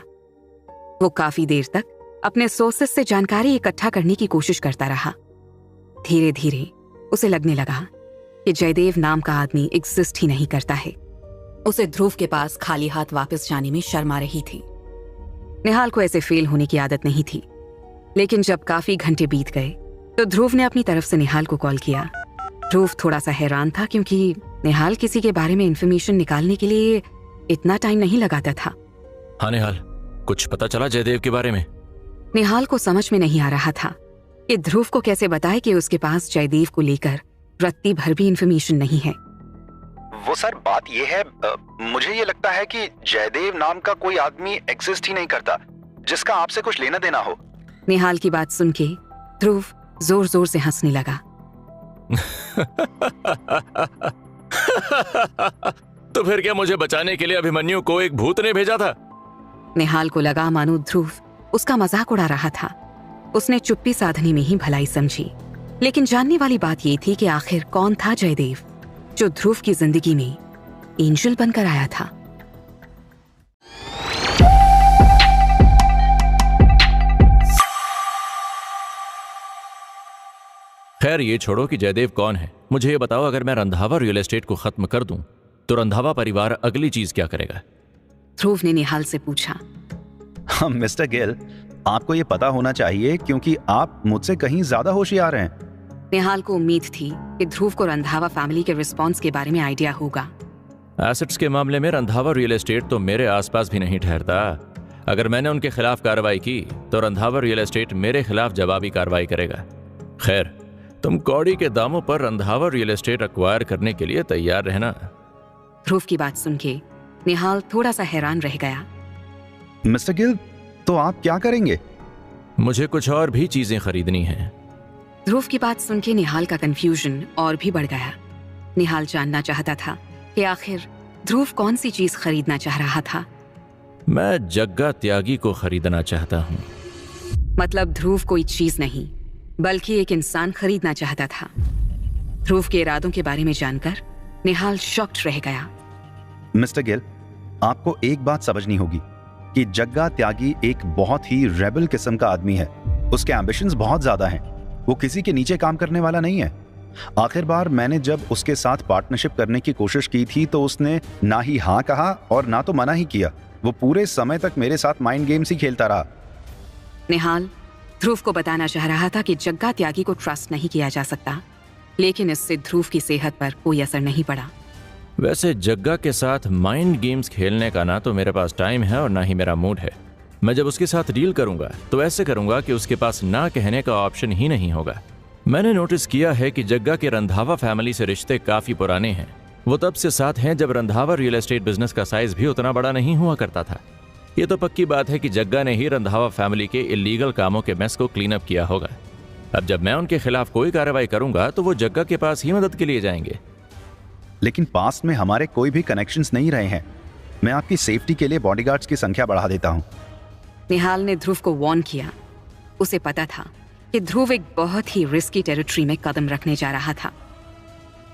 [SPEAKER 2] वो काफी देर तक अपने सोर्सेस से जानकारी इकट्ठा करने की कोशिश करता रहा। धीरे धीरे उसे लगने लगा कि जयदेव नाम का आदमी एग्जिस्ट ही नहीं करता है। उसे ध्रुव के पास खाली हाथ वापस जाने में शर्म आ रही थी। निहाल को ऐसे फेल होने की आदत नहीं थी, लेकिन जब काफी घंटे बीत गए तो ध्रुव ने अपनी तरफ से निहाल को कॉल किया। ध्रुव थोड़ा सा हैरान था, क्योंकि निहाल किसी के बारे में इंफॉर्मेशन निकालने के लिए इतना टाइम नहीं लगाता था।
[SPEAKER 3] हाँ निहाल, कुछ पता चला जयदेव के बारे में?
[SPEAKER 2] निहाल को समझ में नहीं आ रहा था कि ध्रुव को कैसे बताए कि उसके पास जयदेव को लेकर रत्ती भर भी इंफॉर्मेशन नहीं है।
[SPEAKER 1] वो सर, बात ये है, मुझे ये लगता है कि जयदेव नाम का कोई आदमी एग्जिस्ट ही नहीं करता जिसका आपसे कुछ लेना देना हो।
[SPEAKER 2] निहाल की बात सुन के ध्रुव जोर जोर से हंसने लगा।
[SPEAKER 3] तो फिर क्या मुझे बचाने के लिए अभिमन्यु को एक भूत ने भेजा था?
[SPEAKER 2] निहाल को लगा मानो ध्रुव उसका मजाक उड़ा रहा था। उसने चुप्पी साधने में ही भलाई समझी, लेकिन जानने वाली बात यह थी कि आखिर कौन था जयदेव जो ध्रुव की जिंदगी में एंजल बनकर आया था।
[SPEAKER 3] खैर ये छोड़ो कि जयदेव कौन है, मुझे ये बताओ, अगर मैं रंधावा रियल एस्टेट को खत्म कर दूं तो रंधावा परिवार अगली चीज क्या करेगा?
[SPEAKER 2] ध्रुव ने निहाल से पूछा।
[SPEAKER 1] हाँ मिस्टर गिल, आपको ये पता होना चाहिए क्योंकि आप मुझसे कहीं ज्यादा होशियार हैं।
[SPEAKER 2] निहाल को उम्मीद थी कि ध्रुव को रंधावा फैमिली के रिस्पॉन्स के बारे में आइडिया होगा।
[SPEAKER 3] एसेट्स के मामले में रंधावा रियल एस्टेट तो मेरे आसपास भी नहीं ठहरता। अगर मैंने उनके खिलाफ कार्रवाई की तो रंधावा रियल एस्टेट मेरे खिलाफ जवाबी कार्रवाई करेगा। खैर, तुम कौड़ी के दामों पर रंधावा रियल एस्टेट एक्वायर करने के लिए तैयार रहना।
[SPEAKER 2] ध्रुव की बात सुन के निहाल थोड़ा सा हैरान रह गया।
[SPEAKER 1] मिस्टर गिल, तो आप क्या करेंगे?
[SPEAKER 3] मुझे कुछ और भी चीजें खरीदनी हैं।
[SPEAKER 2] ध्रुव की बात सुन के निहाल का कंफ्यूजन और भी बढ़ गया। निहाल जानना चाहता था कि आखिर ध्रुव कौन सी चीज खरीदना चाह रहा था।
[SPEAKER 3] मैं जग्गा त्यागी को खरीदना चाहता हूँ।
[SPEAKER 2] मतलब ध्रुव कोई चीज नहीं बल्कि एक इंसान खरीदना चाहता था। ध्रुव के इरादों के बारे में जानकर निहाल शॉक्ड रह गया।
[SPEAKER 1] मिस्टर गिल, आपको एक बात समझनी होगी। कि जग्गा त्यागी एक बहुत ही रेबल किस्म का आदमी है। उसके एम्बिशंस बहुत ज्यादा हैं। वो किसी के नीचे काम करने वाला नहीं है। आखिर बार मैंने जब उसके साथ पार्टनरशिप करने की कोशिश की थी तो उसने ना ही हाँ कहा और ना तो मना ही किया। वो पूरे समय तक मेरे साथ माइंड गेम्स ही खेलता रहा।
[SPEAKER 2] निहाल ध्रुव को बताना चाह रहा था कि जग्गा त्यागी को ट्रस्ट नहीं किया जा सकता, लेकिन इससे ध्रुव की सेहत पर कोई असर नहीं पड़ा।
[SPEAKER 3] वैसे जग्गा के साथ माइंड गेम्स खेलने का ना तो मेरे पास टाइम है और ना ही मेरा मूड है। मैं जब उसके साथ डील करूंगा तो ऐसे करूंगा कि उसके पास ना कहने का ऑप्शन ही नहीं होगा। मैंने नोटिस किया है कि जग्गा के रंधावा फैमिली से रिश्ते काफी पुराने हैं। वो तब से साथ हैं जब रंधावा रियल एस्टेट बिजनेस का साइज भी उतना बड़ा नहीं हुआ करता था। ये तो पक्की बात है कि जग्गा ने ही रंधावा फैमिली के इलीगल कामों के मेस को क्लीन अप किया होगा। अब जब मैं उनके खिलाफ कोई कार्रवाई करूंगा तो वो जग्गा के पास ही मदद के लिए जाएंगे।
[SPEAKER 1] लेकिन पास्ट में हमारे कोई भी कनेक्शंस नहीं रहे हैं। मैं आपकी सेफ्टी के लिए बॉडीगार्ड्स की संख्या बढ़ा देता हूं।
[SPEAKER 2] निहाल ने ध्रुव को वार्न किया। उसे पता था कि ध्रुव एक बहुत ही रिस्की टेरिटरी में कदम रखने जा रहा था।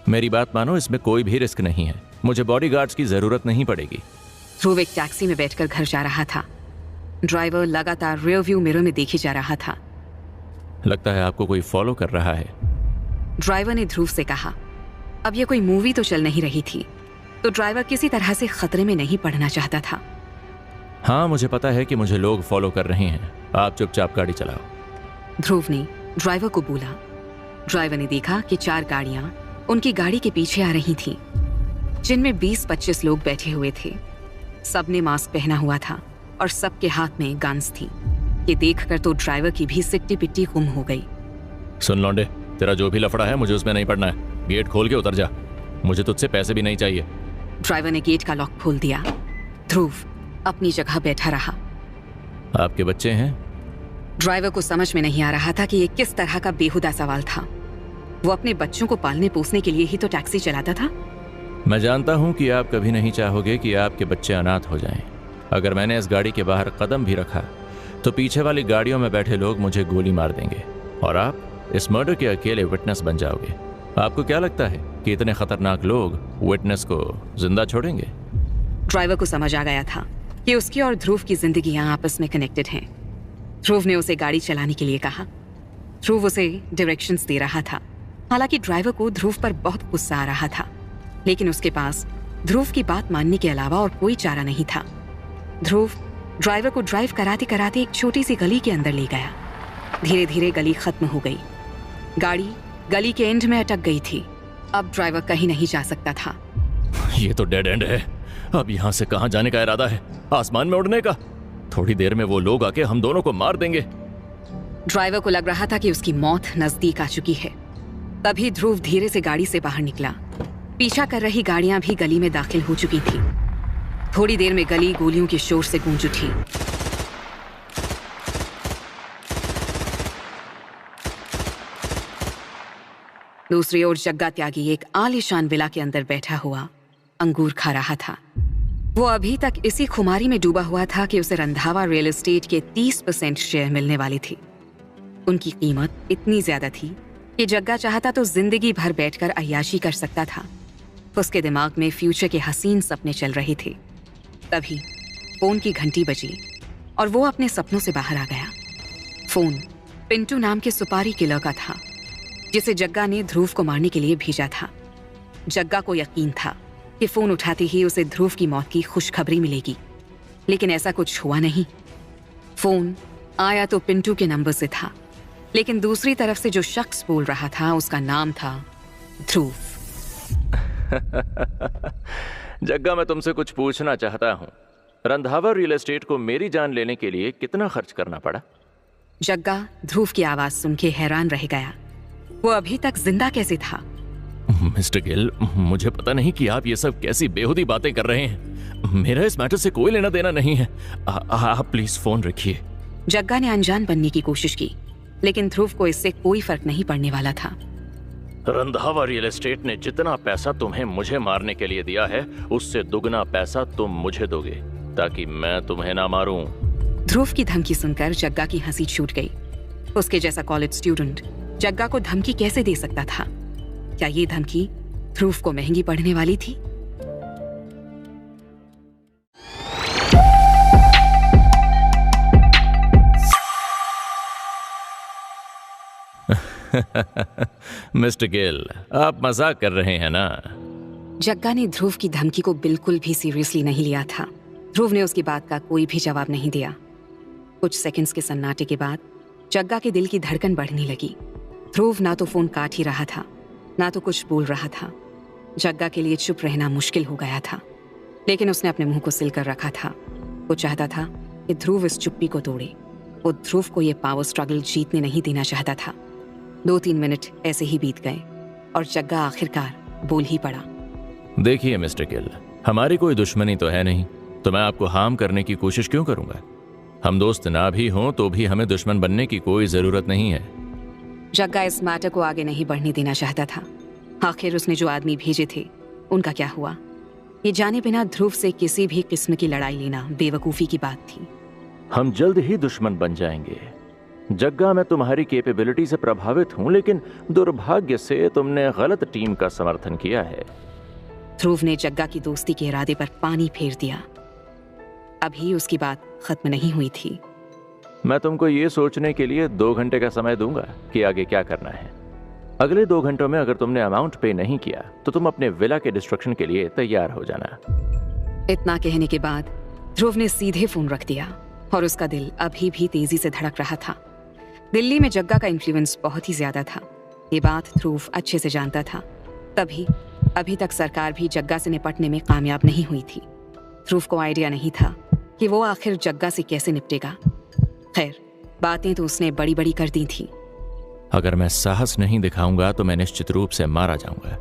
[SPEAKER 3] मेरी बात मानो, इसमें कोई भी रिस्क नहीं है। मुझे बॉडीगार्ड्स की जरूरत नहीं पड़ेगी।
[SPEAKER 2] ध्रुव एक टैक्सी में बैठकर घर जा रहा था। ड्राइवर लगातार रियर व्यू मिरर में देखी जा रहा था।
[SPEAKER 3] लगता है आपको कोई फॉलो कर रहा है।
[SPEAKER 2] ड्राइवर ने ध्रुव से कहा। अब ये कोई मूवी तो चल नहीं रही थी, तो ड्राइवर किसी तरह से खतरे में नहीं पड़ना चाहता था।
[SPEAKER 3] हाँ, मुझे पता है कि मुझे लोग फॉलो कर रहे हैं। आप चुपचाप गाड़ी चलाओ।
[SPEAKER 2] ध्रुव ने ड्राइवर को बोला। ड्राइवर ने देखा कि 4 गाड़ियां उनकी गाड़ी के पीछे आ रही थीं, जिनमें 20-25 लोग बैठे हुए थे। सबने मास्क पहना हुआ था और सबके हाथ में गन्स थी। ये देखकर तो ड्राइवर की भी सिट्टी पिट्टी गुम हो गई।
[SPEAKER 3] सुन लौंडे, तेरा जो भी लफड़ा है मुझे उसमें नहीं पड़ना है। गेट खोल के उतर जा। मुझे तुझसे पैसे भी नहीं चाहिए।
[SPEAKER 2] ड्राइवर ने गेट का लॉक खोल दिया। ध्रुव अपनी जगह बैठा रहा।
[SPEAKER 3] आपके बच्चे हैं?
[SPEAKER 2] ड्राइवर को समझ में नहीं आ रहा था कि ये किस तरह का बेहुदा सवाल था। वो अपने बच्चों को पालने पोसने के लिए ही तो टैक्सी चलाता था।
[SPEAKER 3] मैं जानता हूं कि आप कभी नहीं चाहोगे कि आपके बच्चे अनाथ हो जाएं। अगर मैंने इस गाड़ी के बाहर कदम भी रखा तो पीछे वाली गाड़ियों में बैठे लोग मुझे गोली मार देंगे और आप इस मर्डर के अकेले विटनेस बन जाओगे। आपको क्या लगता है कि इतने खतरनाक लोग विटनेस को जिंदा छोड़ेंगे?
[SPEAKER 2] ड्राइवर को समझ आ गया था कि उसकी और ध्रुव की जिंदगियां आपस में कनेक्टेड हैं। ध्रुव ने उसे गाड़ी चलाने के लिए कहा। ध्रुव उसे डायरेक्शंस दे रहा था। हालांकि ड्राइवर को ध्रुव पर बहुत गुस्सा आ रहा था, लेकिन उसके पास ध्रुव की बात मानने के अलावा और कोई चारा नहीं था। ध्रुव ड्राइवर को ड्राइव कराते कराते एक छोटी सी गली के अंदर ले गया। धीरे धीरे गली खत्म हो गई। गाड़ी गली के एंड में अटक गई थी। अब ड्राइवर कहीं नहीं जा सकता था।
[SPEAKER 3] ये तो डेड एंड है। अब यहाँ से कहाँ जाने का इरादा है? आसमान में उड़ने का? थोड़ी देर में वो लोग आके हम दोनों को मार देंगे।
[SPEAKER 2] ड्राइवर को लग रहा था कि उसकी मौत नजदीक आ चुकी है। तभी ध्रुव धीरे से गाड़ी से बाहर निकला। पीछा कर रही गाड़ियां भी गली में दाखिल हो चुकी थी। थोड़ी देर में गली गोलियों के शोर से गूंज उठी। दूसरी ओर जग्गा त्यागी एक आलीशान विला के अंदर बैठा हुआ अंगूर खा रहा था। वो अभी तक इसी खुमारी में डूबा हुआ था कि उसे रंधावा रियल एस्टेट के 30% शेयर मिलने वाली थी। उनकी कीमत इतनी ज्यादा थी कि जग्गा चाहता तो जिंदगी भर बैठकर अय्याशी कर सकता था। उसके दिमाग में फ्यूचर के हसीन सपने चल रहे थे। तभी फोन की घंटी बजी और वो अपने सपनों से बाहर आ गया। फोन पिंटू नाम के सुपारी किलर का था, जिसे जग्गा ने ध्रुव को मारने के लिए भेजा था। जग्गा को यकीन था कि फोन उठाते ही उसे ध्रुव की मौत की खुशखबरी मिलेगी, लेकिन ऐसा कुछ हुआ नहीं। फोन आया तो पिंटू के नंबर से था, लेकिन दूसरी तरफ से जो शख्स बोल रहा था उसका नाम था ध्रुव।
[SPEAKER 3] जग्गा, मैं तुमसे कुछ पूछना चाहता हूँ। रंधावा रियल एस्टेट को मेरी जान लेने के लिए कितना खर्च करना पड़ा?
[SPEAKER 2] जग्गा ध्रुव की आवाज सुन के हैरान रह गया। वो अभी तक जिंदा कैसे था?
[SPEAKER 3] मिस्टर गिल, मुझे पता नहीं कि आप ये सब कैसी बेहुदी बातें कर रहे हैं। मेरा इस मैटर से कोई लेना देना नहीं है। आप प्लीज फोन रखिए।
[SPEAKER 2] जग्गा ने अनजान बनने की कोशिश की, लेकिन ध्रुव को इससे कोई फर्क नहीं पड़ने वाला था।
[SPEAKER 3] रंधावा रियल एस्टेट ने जितना पैसा तुम्हें मुझे मारने के लिए दिया है, उससे दुगना पैसा तुम मुझे दोगे, ताकि मैं तुम्हें ना मारूं।
[SPEAKER 2] ध्रुव की धमकी सुनकर जग्गा की हंसी छूट गई। उसके जैसा कॉलेज स्टूडेंट जग्गा को धमकी कैसे दे सकता था? क्या ये धमकी ध्रुव को महंगी पड़ने वाली थी?
[SPEAKER 3] मिस्टर गिल, आप मजाक कर रहे हैं ना?
[SPEAKER 2] जग्गा ने ध्रुव की धमकी को बिल्कुल भी सीरियसली नहीं लिया था। ध्रुव ने उसकी बात का कोई भी जवाब नहीं दिया। कुछ सेकंड्स के सन्नाटे के बाद जग्गा के दिल की धड़कन बढ़ने लगी। ध्रुव ना तो फोन काट ही रहा था, ना तो कुछ बोल रहा था। जग्गा के लिए चुप रहना मुश्किल हो गया था, लेकिन उसने अपने मुंह को सिल कर रखा था। वो चाहता था कि ध्रुव इस चुप्पी को तोड़े। वो ध्रुव को ये पावर स्ट्रगल जीतने नहीं देना चाहता था। 2-3 मिनट ऐसे ही बीत गए और जग्गा आखिरकार बोल ही पड़ा।
[SPEAKER 3] देखिए मिस्टर गिल, हमारी कोई दुश्मनी तो है नहीं, तो मैं आपको हार्म करने की कोशिश क्यों करूंगा? हम दोस्त ना भी हों तो भी हमें दुश्मन बनने की कोई जरूरत नहीं है।
[SPEAKER 2] जग्गा इस मैटर को आगे नहीं बढ़ने देना चाहता था। आखिर उसने जो आदमी भेजे थे उनका क्या हुआ? ये जाने बिना ध्रुव से किसी भी किस्म की लड़ाई लेना बेवकूफी की बात थी।
[SPEAKER 4] हम जल्द ही दुश्मन बन जाएंगे। जग्गा, मैं तुम्हारी कैपेबिलिटी से प्रभावित हूं, लेकिन दुर्भाग्य से तुमने गलत टीम का समर्थन किया है।
[SPEAKER 2] ध्रुव ने जग्गा की दोस्ती के इरादे पर पानी फेर दिया। अभी उसकी बात खत्म नहीं हुई थी।
[SPEAKER 4] मैं तुमको ये सोचने के लिए 2 घंटे का समय दूंगा कि आगे क्या करना है। अगले 2 घंटों में अगर तुमने अमाउंट पे नहीं किया तो तुम अपने विला के डिस्ट्रक्शन के लिए तैयार हो जाना।
[SPEAKER 2] इतना कहने के बाद ध्रुव ने सीधे फोन रख दिया और उसका दिल अभी भी तेजी से धड़क रहा था। दिल्ली में जग्गा का इन्फ्लुएंस बहुत ही ज्यादा था। ये बात ध्रुव अच्छे से जानता था। तभी अभी तक सरकार भी जग्गा से निपटने में कामयाब नहीं हुई थी। ध्रुव को आइडिया नहीं था कि वो आखिर जग्गा से कैसे निपटेगा। खैर, बातें तो उसने बड़ी बड़ी कर दी थी।
[SPEAKER 3] अगर मैं साहस नहीं दिखाऊंगा तो मैं निश्चित रूप से मारा जाऊंगा।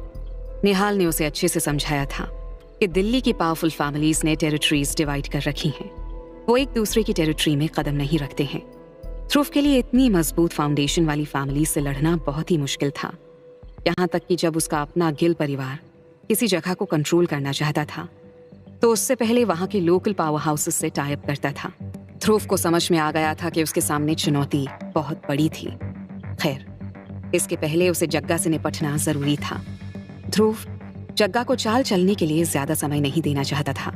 [SPEAKER 2] निहाल ने उसे अच्छे से समझाया था कि दिल्ली की पावरफुल फैमिलीज ने टेरिटरीज डिवाइड कर रखी हैं। वो एक दूसरे की टेरिटरी में कदम नहीं रखते हैं। ध्रुव के लिए इतनी मजबूत फाउंडेशन वाली फैमिली से लड़ना बहुत ही मुश्किल था। यहाँ तक कि जब उसका अपना गिल परिवार किसी जगह को कंट्रोल करना चाहता था तो उससे पहले वहां के लोकल पावर हाउसेस से टाई अप करता था। ध्रुव को समझ में आ गया था कि उसके सामने चुनौती बहुत बड़ी थी। खैर, इसके पहले उसे जग्गा से निपटना जरूरी था। ध्रुव जग्गा को चाल चलने के लिए ज्यादा समय नहीं देना चाहता था।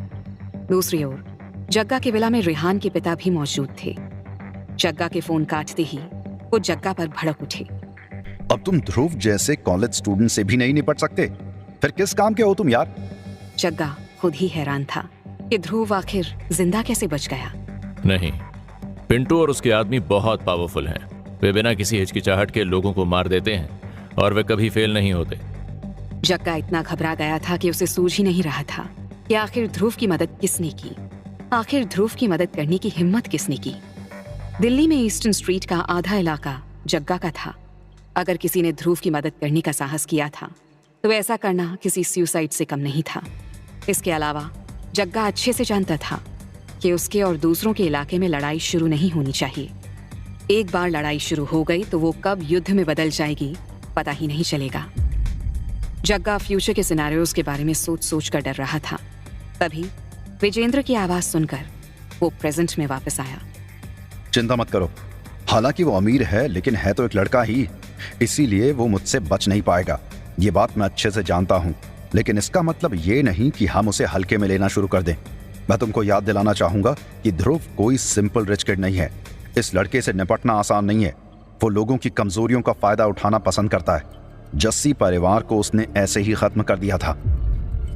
[SPEAKER 2] दूसरी ओर जग्गा के विला में रेहान के पिता भी मौजूद थे। जग्गा के फोन काटते ही वो जग्गा पर भड़क उठे।
[SPEAKER 1] अब तुम ध्रुव जैसे कॉलेज स्टूडेंट से भी नहीं निपट सकते, फिर किस काम के हो तुम यार?
[SPEAKER 2] जग्गा खुद ही हैरान था कि ध्रुव आखिर जिंदा कैसे बच गया।
[SPEAKER 3] नहीं, पिंटू और उसके आदमी बहुत पावरफुल हैं। वे बिना किसी हिचकिचाहट के लोगों को मार देते हैं और वे कभी फेल नहीं होते।
[SPEAKER 2] जग्गा इतना घबरा गया था कि उसे सूझ ही नहीं रहा था कि आखिर ध्रुव की मदद किसने की। आखिर ध्रुव की मदद करने की हिम्मत किसने की? दिल्ली में ईस्टर्न स्ट्रीट का आधा इलाका जग्गा का था। अगर किसी ने ध्रुव की मदद करने का साहस किया था तो ऐसा करना किसी सुसाइड से कम नहीं था। इसके अलावा जग्गा अच्छे से जानता था कि उसके और दूसरों के इलाके में लड़ाई शुरू नहीं होनी चाहिए। एक बार लड़ाई शुरू हो गई तो वो कब युद्ध में बदल जाएगी पता ही नहीं चलेगा। जग्गा फ्यूचर के सिनेरियोज के बारे में सोच सोच कर डर रहा था। तभी विजेंद्र की आवाज सुनकर वो प्रेजेंट में वापस आया।
[SPEAKER 1] चिंता मत करो, हालांकि वो अमीर है लेकिन है तो एक लड़का ही, इसीलिए वो मुझसे बच नहीं पाएगा। ये बात मैं अच्छे से जानता हूँ, लेकिन इसका मतलब ये नहीं कि हम उसे हल्के में लेना शुरू कर दें। मैं तुमको याद दिलाना चाहूंगा कि ध्रुव कोई सिंपल रिच किड नहीं है। इस लड़के से निपटना आसान नहीं है। वो लोगों की कमजोरियों का फायदा उठाना पसंद करता है। जस्सी परिवार को उसने ऐसे ही खत्म कर दिया था।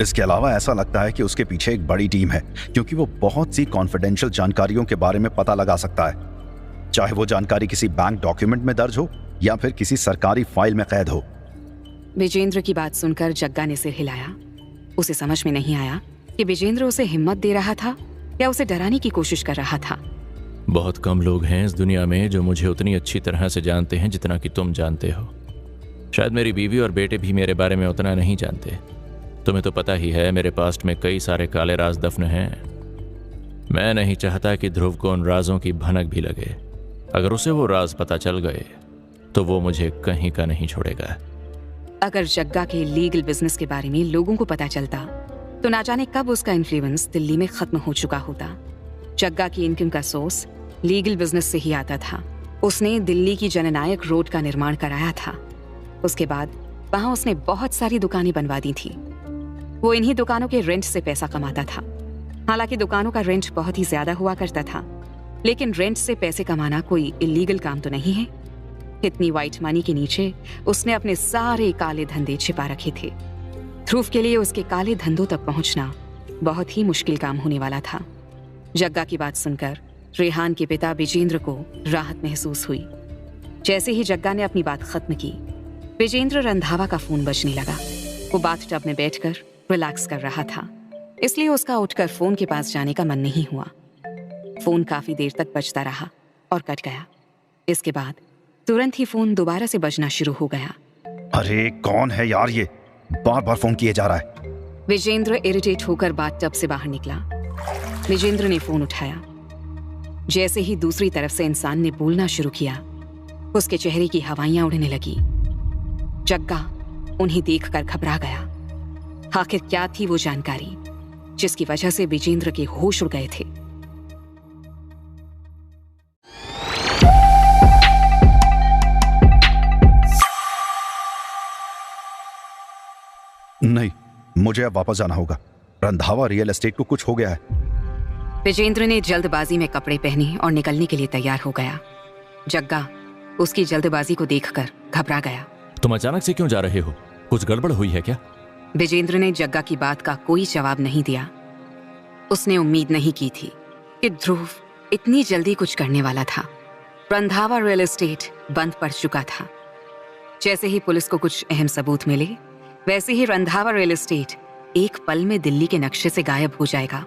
[SPEAKER 1] इसके अलावा ऐसा लगता है कि उसके पीछे एक बड़ी टीम है, क्योंकि वो बहुत सी कॉन्फिडेंशियल जानकारियों के बारे में पता लगा सकता है, चाहे वो जानकारी किसी बैंक डॉक्यूमेंट में दर्ज हो या फिर किसी सरकारी फाइल में कैद हो।
[SPEAKER 2] विजेंद्र की बात सुनकर जग्गा ने सिर हिलाया। उसे समझ में नहीं आया कि विजेंद्र उसे हिम्मत दे रहा था या उसे डराने की कोशिश कर रहा था।
[SPEAKER 3] बहुत कम लोग हैं इस दुनिया में जो मुझे उतनी अच्छी तरह से जानते हैं जितना कि तुम जानते हो। शायद मेरी बीवी और बेटे भी मेरे बारे में उतना नहीं जानते। तुम्हें तो पता ही है मेरे पास्ट में कई सारे काले राज दफन हैं। मैं नहीं चाहता कि ध्रुव को उन राजों की भनक भी लगे। अगर उसे वो राज पता चल गए तो वो मुझे कहीं का नहीं छोड़ेगा।
[SPEAKER 2] अगर जग्गा के लीगल बिजनेस के बारे में लोगों को पता चलता तो ना जाने कब उसका इन्फ्लुएंस दिल्ली में खत्म हो चुका होता। जग्गा की इनकम का सोर्स लीगल बिजनेस से ही आता था। उसने दिल्ली की जननायक रोड का निर्माण कराया था। उसके बाद वहां उसने बहुत सारी दुकानें बनवा दी थी। वो इन्हीं दुकानों के रेंट से पैसा कमाता था। हालांकि दुकानों का रेंट बहुत ही ज्यादा हुआ करता था, लेकिन रेंट से पैसे कमाना कोई इलीगल काम तो नहीं है। इतनी व्हाइट मनी के नीचे उसने अपने सारे काले धंधे छिपा रखे थे। ध्रुव के लिए उसके काले धंधों तक पहुंचना बहुत ही मुश्किल काम होने वाला था। जग्गा की बात सुनकर रेहान के पिता विजेंद्र को राहत महसूस हुई। जैसे ही जग्गा ने अपनी बात खत्म की, विजेंद्र रंधावा का फोन बजने लगा। वो बाथटब में बैठकर रिलैक्स कर रहा था, इसलिए उसका उठकर फोन के पास जाने का मन नहीं हुआ। फोन काफी देर तक बजता रहा और कट गया। इसके बाद तुरंत ही फोन दोबारा से बजना शुरू हो गया।
[SPEAKER 1] अरे कौन है यार ये, बार बार फोन किए जा रहा है।
[SPEAKER 2] विजेंद्र इरिटेट होकर बाथटब से बाहर निकला। विजेंद्र ने फोन उठाया। जैसे ही दूसरी तरफ से इंसान ने बोलना शुरू किया, उसके चेहरे की हवाइयां उड़ने लगी। जग्गा उन्हें देखकर घबरा गया। आखिर क्या थी वो जानकारी जिसकी वजह से विजेंद्र के होश उड़ गए थे।
[SPEAKER 1] नहीं, मुझे अब वापस जाना होगा। रंधावा रियल एस्टेट को कुछ हो गया है।
[SPEAKER 2] विजेंद्र ने जल्दबाजी में कपड़े पहने और निकलने के लिए तैयार हो गया। जग्गा उसकी जल्दबाजी को देखकर घबरा गया।
[SPEAKER 3] तुम अचानक से क्यों जा रहे हो? कुछ गड़बड़ हुई है क्या?
[SPEAKER 2] विजेंद्र ने जग्गा की बात का कोई जवाब नहीं दिया। उसने उम्मीद नहीं की थी कि ध्रुव इतनी जल्दी कुछ करने वाला था। रंधावा रियल एस्टेट बंद पड़ चुका था। जैसे ही पुलिस को कुछ अहम सबूत मिले, वैसे ही रंधावा रियल एस्टेट एक पल में दिल्ली के नक्शे से गायब हो जाएगा।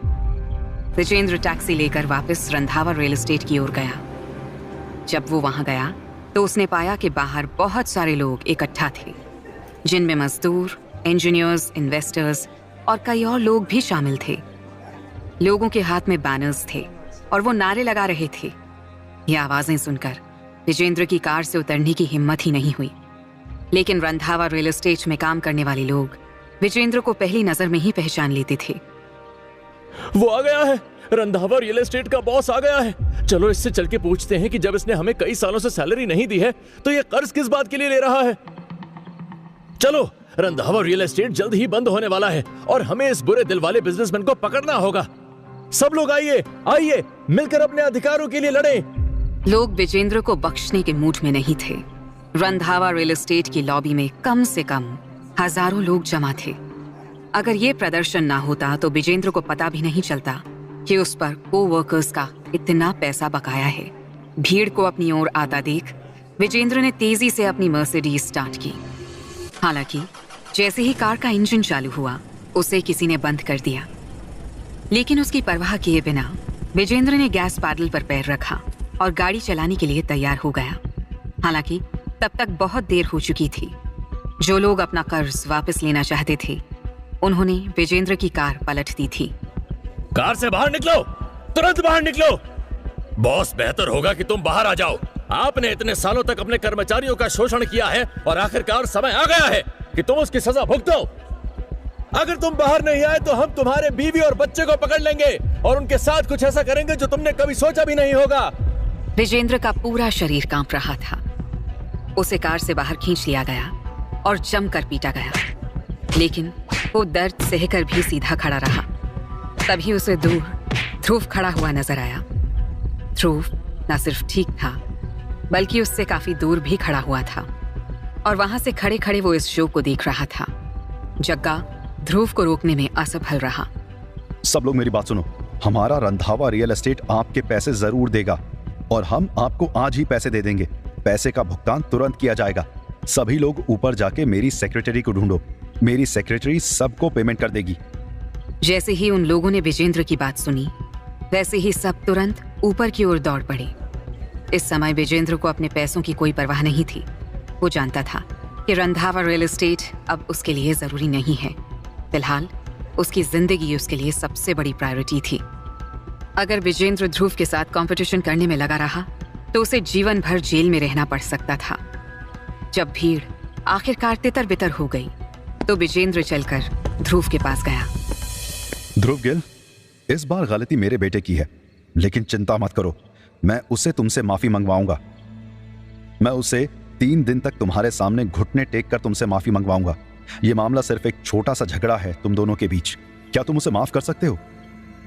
[SPEAKER 2] विजेंद्र टैक्सी लेकर वापस रंधावा रियल एस्टेट की ओर गया। जब वो वहां गया तो उसने पाया कि बाहर बहुत सारे लोग इकट्ठा थे, जिनमें मजदूर, इंजीनियर्स, इन्वेस्टर्स और कई और लोग भी शामिल थे। लोगों के हाथ में बैनर्स थे और वो नारे लगा रहे थे। ये आवाजें सुनकर विजेंद्र की कार से उतरने की हिम्मत ही नहीं हुई। लेकिन रंधावा रियल एस्टेट में काम करने वाले लोग विजेंद्र को पहली नजर में ही पहचान लेते थे।
[SPEAKER 3] वो आ गया है, रंधावा रियल एस्टेट का बॉस आ गया है। चलो इससे चल के पूछते हैं कि जब इसने हमें कई सालों से सैलरी नहीं दी है तो ये कर्ज किस बात के लिए ले रहा है। चलो, रंधावा रियल एस्टेट जल्द ही बंद होने वाला है और हमें इस बुरे दिल वाले बिजनेसमैन को पकड़ना होगा। सब लोग आइए, आइए, मिलकर अपने अधिकारों के लिए लड़ें।
[SPEAKER 2] लोग विजेंद्र को बख्शने के मूड में नहीं थे। रंधावा रियल एस्टेट की लॉबी में कम से कम हजारों लोग जमा थे। अगर ये प्रदर्शन ना होता तो विजेंद्र को पता भी नहीं चलता कि उस पर कोवर्कर्स का इतना पैसा बकाया है। भीड़ को अपनी ओर आता देख विजेंद्र ने तेजी से अपनी मर्सिडीज स्टार्ट की। हालांकि जैसे ही कार का इंजन चालू हुआ, उसे किसी ने बंद कर दिया। लेकिन उसकी परवाह किए बिना विजेंद्र ने गैस पैडल पर पैर रखा और गाड़ी चलाने के लिए तैयार हो गया। हालांकि तब तक बहुत देर हो चुकी थी। जो लोग अपना कर्ज वापस लेना चाहते थे, उन्होंने विजेंद्र की कार पलट दी थी।
[SPEAKER 3] कार से बाहर निकलो, तुरंत बाहर निकलो। बॉस, बेहतर होगा कि तुम बाहर आ जाओ। आपने इतने सालों तक अपने कर्मचारियों का शोषण किया है और आखिरकार समय आ गया है कि तुम उसकी सजा भुगतो। अगर तुम बाहर नहीं आए तो हम तुम्हारे बीवी और बच्चे को पकड़ लेंगे और उनके साथ कुछ ऐसा करेंगे जो तुमने कभी सोचा भी नहीं होगा।
[SPEAKER 2] विजेंद्र का पूरा शरीर कांप रहा था। उसे कार से बाहर खींच लिया गया और जमकर पीटा गया, लेकिन वो दर्द सहकर भी सीधा खड़ा रहा। तभी उसे दूर ध्रुव खड़ा हुआ नजर आया। ध्रुव न सिर्फ ठीक था, बल्कि उससे काफी दूर भी खड़ा हुआ था और वहां से खड़े खड़े वो इस शो को देख रहा था। जग्गा ध्रुव को रोकने में असफल रहा।
[SPEAKER 1] सब लोग मेरी बात सुनो। हमारा रंधावा रियल एस्टेट आपके पैसे जरूर देगा और हम आपको आज ही पैसे दे देंगे। पैसे का भुगतान तुरंत किया जाएगा। सभी लोग ऊपर जाके मेरी सेक्रेटरी को ढूंढो। मेरी सेक्रेटरी सबको पेमेंट कर देगी।
[SPEAKER 2] जैसे ही उन लोगों ने विजेंद्र की बात सुनी, वैसे ही सब तुरंत ऊपर की ओर दौड़ पड़े। इस समय विजेंद्र को अपने पैसों की कोई परवाह नहीं थी। वो जानता था कि रंधावा रियल एस्टेट अब उसके लिए जरूरी नहीं है। फिलहाल उसकी जिंदगी उसके लिए सबसे बड़ी प्रायोरिटी थी। अगर विजेंद्र ध्रुव के साथ कंपटीशन करने में लगा रहा तो उसे जीवन भर जेल में रहना पड़ सकता था। जब भीड़ आखिरकार तितर बितर हो गई तो विजेंद्र चलकर ध्रुव के पास गया।
[SPEAKER 1] ध्रुव गिल, इस बार गलती मेरे बेटे की है, लेकिन चिंता मत करो, मैं उसे तुमसे माफी मंगवाऊंगा। मैं उसे 3 दिन तक तुम्हारे सामने घुटने टेक कर तुमसे माफी मंगवाऊंगा। यह मामला सिर्फ एक छोटा सा झगड़ा है तुम दोनों के बीच। क्या तुम उसे माफ कर सकते हो?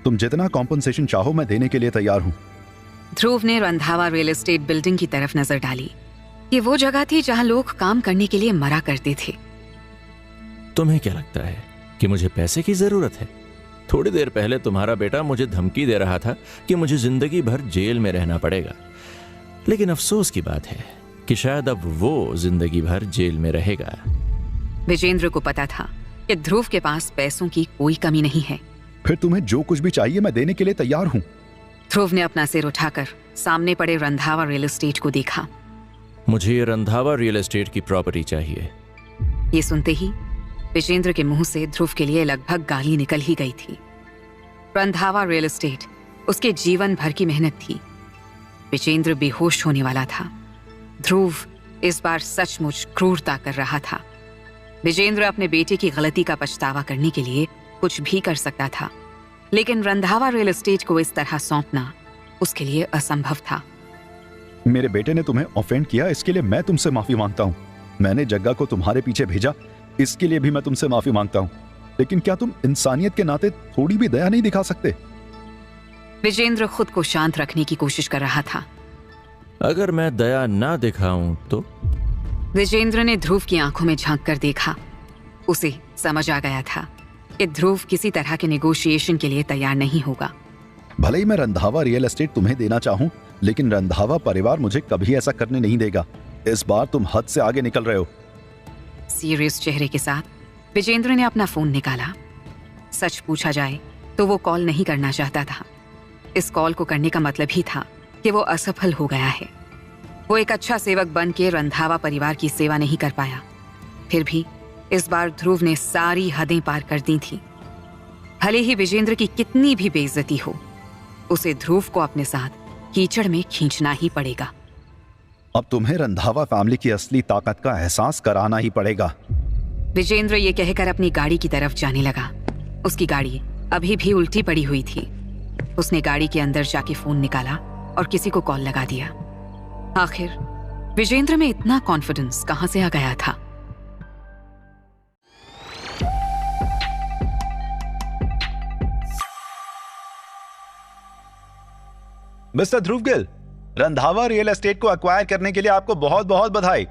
[SPEAKER 1] तुम जितना कॉम्पनसेशन चाहो मैं देने के लिए तैयार हूं।
[SPEAKER 2] ध्रुव ने रंधावा रियल एस्टेट बिल्डिंग की तरफ नजर डाली। ये वो जगह थी जहां लोग काम करने के लिए मरा करते थे।
[SPEAKER 3] तुम्हें क्या लगता है कि मुझे पैसे की जरूरत है? थोड़ी देर पहले तुम्हारा बेटा मुझे धमकी दे रहा था कि मुझे जिंदगी भर जेल में रहना पड़ेगा, लेकिन अफसोस की बात है कि शायद अब वो जिंदगी भर जेल में रहेगा।
[SPEAKER 2] विजेंद्र को पता था कि ध्रुव के पास पैसों की कोई कमी नहीं है।
[SPEAKER 1] फिर तुम्हें जो कुछ भी चाहिए मैं देने के लिए तैयार हूँ।
[SPEAKER 2] ध्रुव ने अपना सिर उठाकर सामने पड़े रंधावा रियल एस्टेट को देखा।
[SPEAKER 3] मुझे ये रंधावा रियल एस्टेट की प्रॉपर्टी चाहिए।
[SPEAKER 2] ये सुनते ही विजेंद्र के मुंह से ध्रुव के लिए लगभग गाली निकल ही गई थी। रंधावा रियल एस्टेट उसके जीवन भर की मेहनत थी। विजेंद्र बेहोश होने वाला था। ध्रुव इस बार सचमुच क्रूरता कर रहा था। विजेंद्र अपने बेटे की गलती का पछतावा करने के लिए कुछ भी कर सकता था, लेकिन रंधावा रियल एस्टेट को इस तरह सौंपना उसके लिए असंभव था।
[SPEAKER 1] मेरे बेटे ने तुम्हें ऑफेंड किया, इसके लिए मैं तुमसे माफी मांगता हूँ। मैंने जग्गा को तुम्हारे पीछे भेजा, इसके लिए भी मैं तुमसे माफी मांगता हूँ। लेकिन क्या तुम इंसानियत के नाते थोड़ी भी दया नहीं दिखा सकते?
[SPEAKER 2] विजेंद्र खुद को शांत रखने की कोशिश कर रहा था।
[SPEAKER 3] अगर मैं दया ना दिखाऊं तो?
[SPEAKER 2] विजेंद्र ने ध्रुव की आंखों में झांक कर देखा। उसे समझ आ गया था कि ध्रुव किसी तरह के नेगोशिएशन के लिए तैयार नहीं होगा।
[SPEAKER 1] भले ही मैं रंधावा रियल एस्टेट तुम्हें देना चाहूं, लेकिन रंधावा परिवार मुझे कभी ऐसा करने नहीं देगा। इस बार तुम हद से आगे निकल रहे हो।
[SPEAKER 2] सीरियस चेहरे के साथ विजेंद्र ने अपना फोन निकाला। सच पूछा जाए तो वो कॉल नहीं करना चाहता था। इस कॉल को करने का मतलब ही था कि वो असफल हो गया है। वो एक अच्छा सेवक बन के रंधावा परिवार की सेवा नहीं कर पाया। फिर भी इस बार ध्रुव ने सारी हदें पार कर दी थी। भले ही विजेंद्र की कितनी भी बेइज्जती हो, उसे ध्रुव को अपने साथ कीचड़ में खींचना ही पड़ेगा।
[SPEAKER 1] अब तुम्हें रंधावा फैमिली की असली ताकत का एहसास कराना ही पड़ेगा।
[SPEAKER 2] विजेंद्र ये कहकर अपनी गाड़ी की तरफ जाने लगा। उसकी गाड़ी अभी भी उल्टी पड़ी हुई थी। उसने गाड़ी के अंदर जाके फोन निकाला और किसी को कॉल लगा दिया। आखिर विजेंद्र में इतना कॉन्फिडेंस कहां से आ गया था?
[SPEAKER 1] मिस्टर ध्रुव गिल, रंधावा रियल एस्टेट को एक्वायर करने के लिए आपको बहुत बहुत बधाई।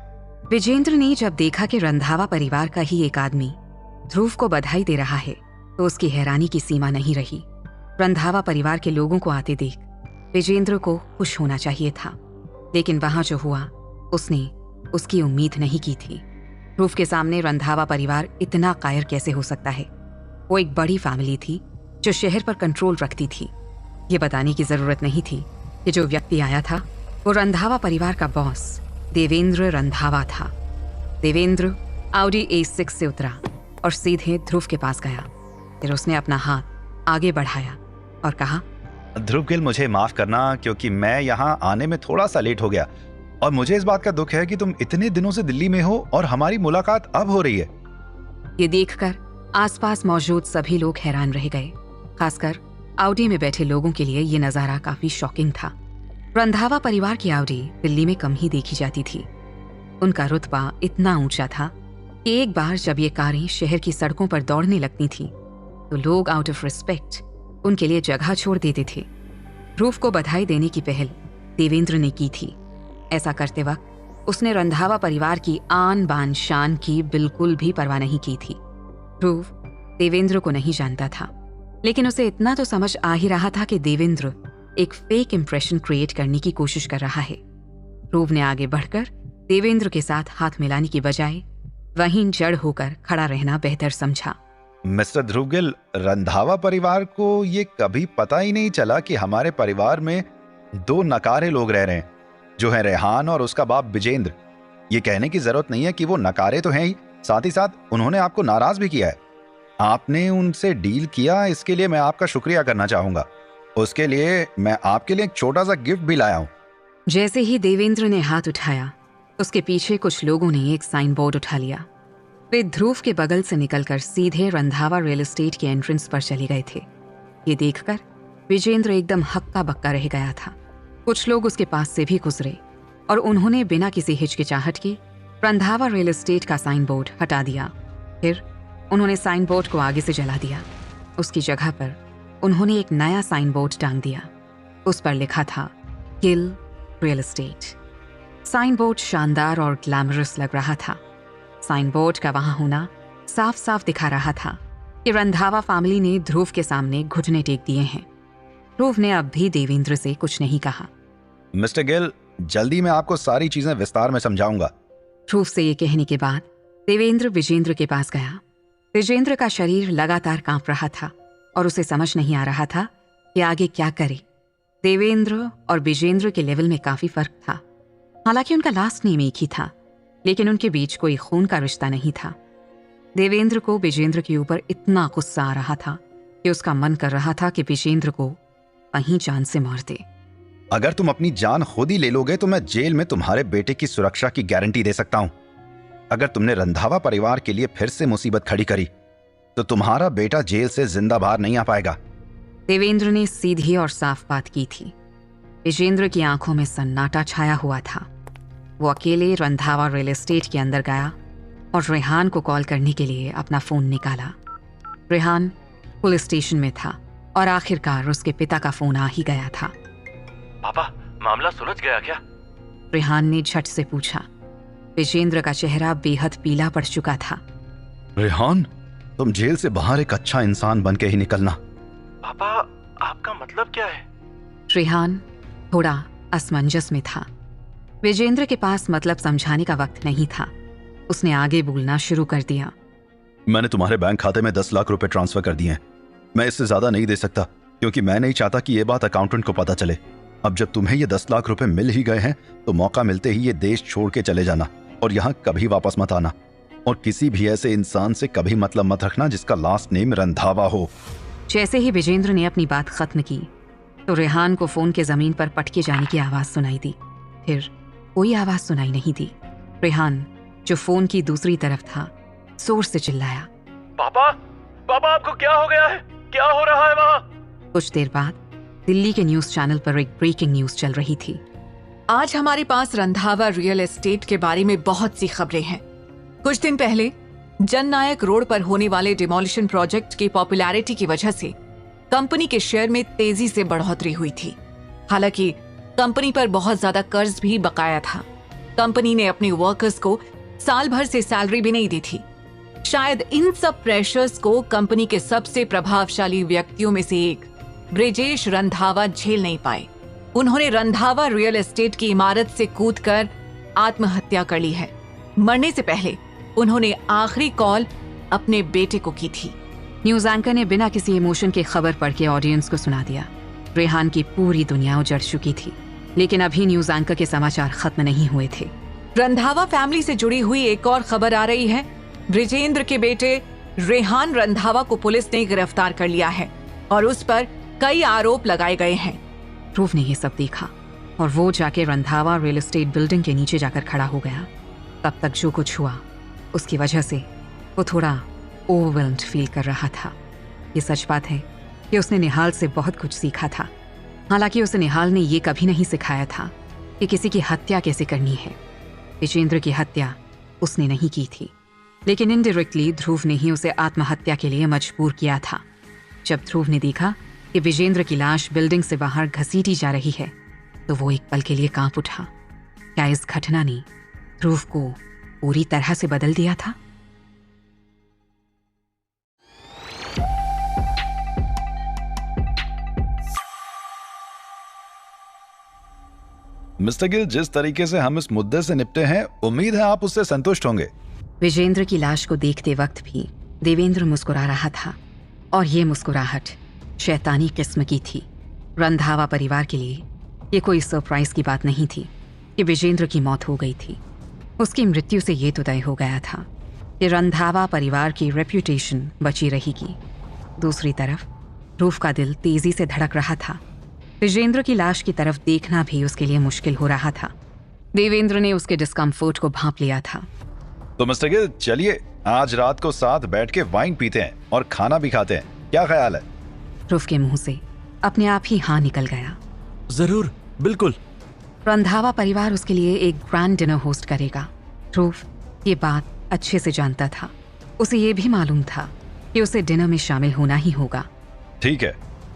[SPEAKER 2] विजेंद्र ने जब देखा कि रंधावा परिवार का ही एक आदमी ध्रुव को बधाई दे रहा है तो उसकी हैरानी की सीमा नहीं रही। रंधावा परिवार के लोगों को आते देख विजेंद्र को खुश होना चाहिए था, लेकिन वहां जो हुआ उसने उसकी उम्मीद नहीं की थी। ध्रुव के सामने रंधावा परिवार इतना कायर कैसे हो सकता है? वो एक बड़ी फैमिली थी जो शहर पर कंट्रोल रखती थी। ये बताने की जरूरत नहीं थी कि जो व्यक्ति आया था वो रंधावा परिवार का बॉस देवेंद्र रंधावा था। देवेंद्र ऑडी A6 से उतरा और सीधे ध्रुव के पास गया। फिर उसने अपना हाथ आगे बढ़ाया और कहा,
[SPEAKER 1] ध्रुव गिल, मुझे माफ करना क्योंकि मैं यहाँ आने में थोड़ा सा लेट हो गया और मुझे इस बात का दुख है कि तुम इतने दिनों से दिल्ली में हो और हमारी मुलाकात अब हो रही है।
[SPEAKER 2] ये देखकर आसपास मौजूद सभी लोग हैरान रह गए। खासकर ऑडी में बैठे लोगों के लिए ये नजारा काफी शॉकिंग था। रंधावा परिवार की ऑडी दिल्ली में कम ही देखी जाती थी। उनका रुतबा इतना ऊंचा था कि एक बार जब ये कारें शहर की सड़कों पर दौड़ने लगती थीं, तो लोग आउट ऑफ रिस्पेक्ट उनके लिए जगह छोड़ देते थे। ध्रुव को बधाई देने की पहल देवेंद्र ने की थी। ऐसा करते वक्त उसने रंधावा परिवार की आन बान शान की बिल्कुल भी परवाह नहीं की थी। ध्रुव देवेंद्र को नहीं जानता था, लेकिन उसे इतना तो समझ आ ही रहा था कि देवेंद्र एक फेक इंप्रेशन क्रिएट करने की कोशिश कर रहा है। ध्रुव ने आगे बढ़कर देवेंद्र के साथ हाथ मिलाने की बजाय वहीं जड़ होकर खड़ा रहना बेहतर समझा।
[SPEAKER 1] मिस्टर ध्रुव गिल, रंधावा परिवार को ये कभी पता ही नहीं चला कि हमारे परिवार में दो नकारे लोग रह रहे हैं, जो है रेहान और उसका बाप विजेंद्र। ये कहने की जरूरत नहीं है कि वो नकारे तो हैं ही, साथ ही साथ उन्होंने आपको नाराज भी किया है। आपने उनसे डील किया, इसके लिए मैं आपका शुक्रिया करना चाहूंगा। उसके लिए मैं आपके लिए एक छोटा सा गिफ्ट भी लाया हूं।
[SPEAKER 2] जैसे ही देवेंद्र ने हाथ उठाया, उसके पीछे कुछ लोगों ने एक साइन बोर्ड उठा लिया। वे ध्रुव के बगल से निकलकर सीधे रंधावा रियल एस्टेट के एंट्रेंस पर चले गए थे। ये देखकर विजेंद्र एकदम हक्का बक्का रह गया था। कुछ लोग उसके पास से भी गुजरे और उन्होंने बिना किसी हिचकिचाहट के रंधावा रियल एस्टेट का साइन बोर्ड हटा दिया। फिर उन्होंने साइन बोर्ड को आगे से जला दिया। उसकी जगह पर उन्होंने एक नया साइन बोर्ड टांग दिया। उस पर लिखा था, किल रियल एस्टेट। साइन बोर्ड शानदार और ग्लैमरस लग रहा था। साइन बोर्ड का वहां होना साफ साफ दिखा रहा था कि रंधावा फैमिली ने ध्रुव के सामने घुटने टेक दिए हैं। ध्रुव ने अब भी देवेंद्र से कुछ नहीं कहा।
[SPEAKER 1] मिस्टर गिल, जल्दी मैं आपको सारी चीजें विस्तार में समझाऊंगा।
[SPEAKER 2] ध्रुव से ये कहने के बाद देवेंद्र विजेंद्र के पास गया। विजेंद्र का शरीर लगातार कांप रहा था और उसे समझ नहीं आ रहा था कि आगे क्या करे। देवेंद्र और विजेंद्र के लेवल में काफी फर्क था। हालांकि उनका लास्ट नेम एक ही था, लेकिन उनके बीच कोई खून का रिश्ता नहीं था। देवेंद्र को विजेंद्र के ऊपर इतना गुस्सा आ रहा था कि उसका मन कर रहा था कि विजेंद्र को वहीं जान से मार दे।
[SPEAKER 1] अगर तुम अपनी जान खुद ही ले लोगे तो मैं जेल में तुम्हारे बेटे की सुरक्षा की गारंटी दे सकता हूं। अगर तुमने रंधावा परिवार के लिए फिर से मुसीबत खड़ी करी तो तुम्हारा बेटा जेल से जिंदा बाहर नहीं आ पाएगा।
[SPEAKER 2] देवेंद्र ने सीधी और साफ बात की थी। विजेंद्र की आंखों में सन्नाटा छाया हुआ था। वो अकेले रंधावा रियल एस्टेट के अंदर गया और रेहान को कॉल करने के लिए अपना फोन निकाला। रेहान पुलिस स्टेशन में था और आखिरकार उसके पिता का फोन आ ही गया था।
[SPEAKER 4] पापा, मामला सुलझ गया क्या?
[SPEAKER 2] रेहान ने झट से पूछा। विजेंद्र का चेहरा बेहद पीला पड़ चुका था।
[SPEAKER 1] रेहान, तुम जेल से बाहर एक अच्छा इंसान बन के ही निकलना।
[SPEAKER 4] पापा, आपका मतलब क्या है?
[SPEAKER 2] रेहान थोड़ा असमंजस में था। विजेंद्र के पास मतलब समझाने का वक्त नहीं था। उसने आगे बोलना शुरू कर दिया।
[SPEAKER 1] मैंने तुम्हारे बैंक खाते में 10 लाख रुपए ट्रांसफर कर दिए हैं। मैं इससे ज्यादा नहीं दे सकता क्योंकि मैं नहीं चाहता कि यह बात अकाउंटेंट को पता चले। अब जब तुम्हें ये 10 लाख रुपए मिल ही गए हैं तो मौका मिलते ही ये देश छोड़ के चले जाना और यहाँ कभी वापस मत आना। और किसी भी ऐसे इंसान से कभी मतलब मत रखना जिसका लास्ट नेम रंधावा हो।
[SPEAKER 2] जैसे ही विजेंद्र ने अपनी बात खत्म की तो रेहान को फोन के जमीन पर पटके जाने की आवाज सुनाई दी। फिर कोई आवाज सुनाई नहीं दी। रेहान, जो फोन की दूसरी तरफ था, जोर से चिल्लाया,
[SPEAKER 4] पापा, पापा, आपको क्या हो गया है? क्या हो रहा है वहाँ?
[SPEAKER 2] कुछ देर बाद दिल्ली के न्यूज चैनल पर एक ब्रेकिंग न्यूज चल रही थी।
[SPEAKER 5] आज हमारे पास रंधावा रियल एस्टेट के बारे में बहुत सी खबरें हैं। कुछ दिन पहले जननायक रोड पर होने वाले डिमोलिशन प्रोजेक्ट की पॉपुलैरिटी की वजह से कंपनी के शेयर में तेजी से बढ़ोतरी हुई थी। हालांकि कंपनी पर बहुत ज्यादा कर्ज भी बकाया था। कंपनी ने अपने वर्कर्स को साल भर से सैलरी भी नहीं दी थी। शायद इन सब प्रेशर्स को कंपनी के सबसे प्रभावशाली व्यक्तियों में से एक ब्रिजेश रंधावा झेल नहीं पाए। उन्होंने रंधावा रियल एस्टेट की इमारत से कूदकर आत्महत्या कर ली है। मरने से पहले उन्होंने आखिरी कॉल अपने बेटे को की थी।
[SPEAKER 2] न्यूज एंकर ने बिना किसी इमोशन के खबर पढ़ के ऑडियंस को सुना दिया। रेहान की पूरी दुनिया उजड़ चुकी थी, लेकिन अभी न्यूज एंकर के समाचार खत्म नहीं हुए थे।
[SPEAKER 5] रंधावा फैमिली से जुड़ी हुई एक और खबर आ रही है। ब्रिजेंद्र के बेटे रेहान रंधावा को पुलिस ने गिरफ्तार कर लिया है और उस पर कई आरोप लगाए गए हैं।
[SPEAKER 2] ध्रुव ने यह सब देखा और वो जाके रंधावा रियल एस्टेट बिल्डिंग के नीचे जाकर खड़ा हो गया। तब तक जो कुछ हुआ उसकी वजह से वो थोड़ा ओवरवेल्म्ड फील कर रहा था। ये सच बात है कि उसने निहाल से बहुत कुछ सीखा था। हालांकि उसे निहाल ने ये कभी नहीं सिखाया था कि किसी की हत्या कैसे करनी है। विजेंद्र की हत्या उसने नहीं की थी, लेकिन इनडायरेक्टली ध्रुव ने ही उसे आत्महत्या के लिए मजबूर किया था। जब ध्रुव ने देखा कि विजेंद्र की लाश बिल्डिंग से बाहर घसीटी जा रही है तो वो एक पल के लिए कांप उठा। क्या इस घटना ने ध्रुव को पूरी तरह से बदल दिया था?
[SPEAKER 1] मिस्टर गिल, जिस तरीके से हम इस मुद्दे से निपटे हैं, उम्मीद है आप उससे संतुष्ट होंगे।
[SPEAKER 2] विजेंद्र की लाश को देखते वक्त भी देवेंद्र मुस्कुरा रहा था और ये मुस्कुराहट शैतानी किस्म की थी। रंधावा परिवार के लिए ये कोई सरप्राइज की बात नहीं थी कि विजेंद्र की मौत हो गई थी। उसकी मृत्यु से ये तो तय हो गया था कि रंधावा परिवार की रेप्यूटेशन बची रहेगी। दूसरी तरफ ध्रुव का दिल तेजी से धड़क रहा था। विजेंद्र की लाश की तरफ देखना भी उसके लिए मुश्किल हो रहा था। देवेंद्र ने उसके डिस्कम्फर्ट को भांप लिया था।
[SPEAKER 1] तो मिस्टर गिल, चलिए आज रात को साथ बैठ के वाइन पीते हैं और खाना भी खाते हैं, क्या ख्याल है?
[SPEAKER 2] ध्रुव के मुंह से अपने आप ही हाँ निकल गया।
[SPEAKER 3] जरूर, बिल्कुल।
[SPEAKER 2] रंधावा परिवार उसके लिए एक ग्रैंड डिनर होस्ट करेगा। ध्रुव ये बात अच्छे से जानता था। उसे ये भी मालूम था कि उसे डिनर में शामिल होना ही होगा।
[SPEAKER 1] ठीक है,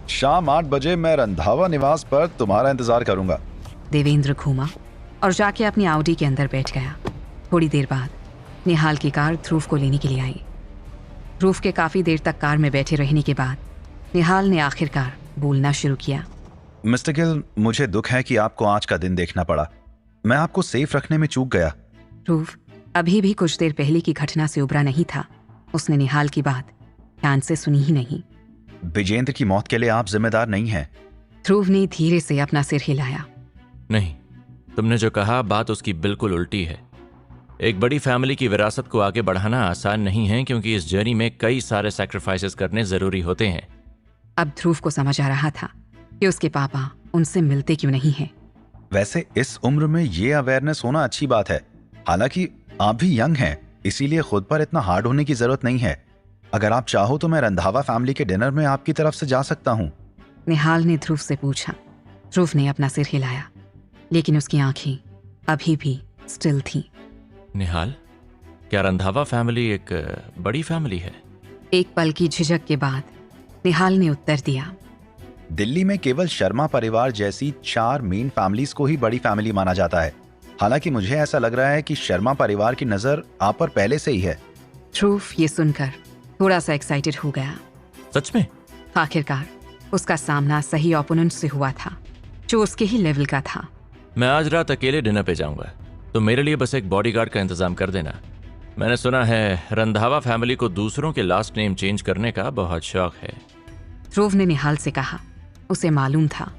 [SPEAKER 1] शाम 8 बजे मैं रंधावा निवास पर तुम्हारा इंतजार करूंगा।
[SPEAKER 2] देवेंद्र घूमा और जाके अपनी आउडी के अंदर बैठ गया। थोड़ी देर बाद निहाल की कार ध्रुव को लेने के लिए आई। ध्रुव के काफ़ी देर तक कार में बैठे रहने के बाद निहाल ने आखिरकार बोलना शुरू किया।
[SPEAKER 1] मिस्टर गिल, मुझे दुख है कि आपको आज का दिन देखना पड़ा। मैं आपको सेफ रखने में चूक गया।
[SPEAKER 2] ध्रुव अभी भी कुछ देर पहले की घटना से उबरा नहीं था। उसने निहाल की बात ध्यान से सुनी ही नहीं।
[SPEAKER 1] विजेंद्र की मौत के लिए आप जिम्मेदार नहीं हैं।
[SPEAKER 2] ध्रुव ने धीरे से अपना सिर हिलाया।
[SPEAKER 3] नहीं, तुमने जो कहा बात उसकी बिल्कुल उल्टी है। एक बड़ी फैमिली की विरासत को आगे बढ़ाना आसान नहीं है, क्योंकि इस जर्नी में कई सारे सैक्रिफाइसेस करने जरूरी होते हैं।
[SPEAKER 2] अब ध्रुव को समझ आ रहा था कि उसके पापा उनसे मिलते क्यों नहीं हैं।
[SPEAKER 1] वैसे इस उम्र में ये अवेयरनेस होना अच्छी बात है। हालांकि आप भी यंग हैं, इसीलिए खुद पर इतना हार्ड होने की जरूरत नहीं है। अगर आप चाहो तो मैं रंधावा फैमिली के डिनर में आपकी तरफ से जा सकता हूँ।
[SPEAKER 2] निहाल ने ध्रुव से पूछा। ध्रुव ने अपना सिर हिलाया, लेकिन उसकी आंखें अभी भी स्टिल थीं।
[SPEAKER 3] निहाल, क्या रंधावा फैमिली एक बड़ी फैमिली है?
[SPEAKER 2] एक पल की झिझक के बाद निहाल ने उत्तर दिया।
[SPEAKER 1] दिल्ली में केवल शर्मा परिवार जैसी 4 मेन फैमिलीज को ही बड़ी फैमिली माना जाता है। हालांकि मुझे ऐसा लग रहा है कि शर्मा परिवार की नजर आप पर पहले से ही है।
[SPEAKER 2] ध्रुव ये सुनकर थोड़ा सा एक्साइटेड हो गया।
[SPEAKER 3] सच में?
[SPEAKER 2] आखिरकार उसका सामना सही ओपोनेंट से हुआ था, जो उसके ही लेवल का था।
[SPEAKER 3] मैं आज रात अकेले डिनर पे जाऊंगा, तो मेरे लिए बस एक बॉडीगार्ड का इंतजाम कर देना। मैंने सुना है रंधावा फैमिली को दूसरों के लास्ट नेम चेंज करने का बहुत शौक है।
[SPEAKER 2] ध्रुव ने निहाल से कहा। उसे मालूम था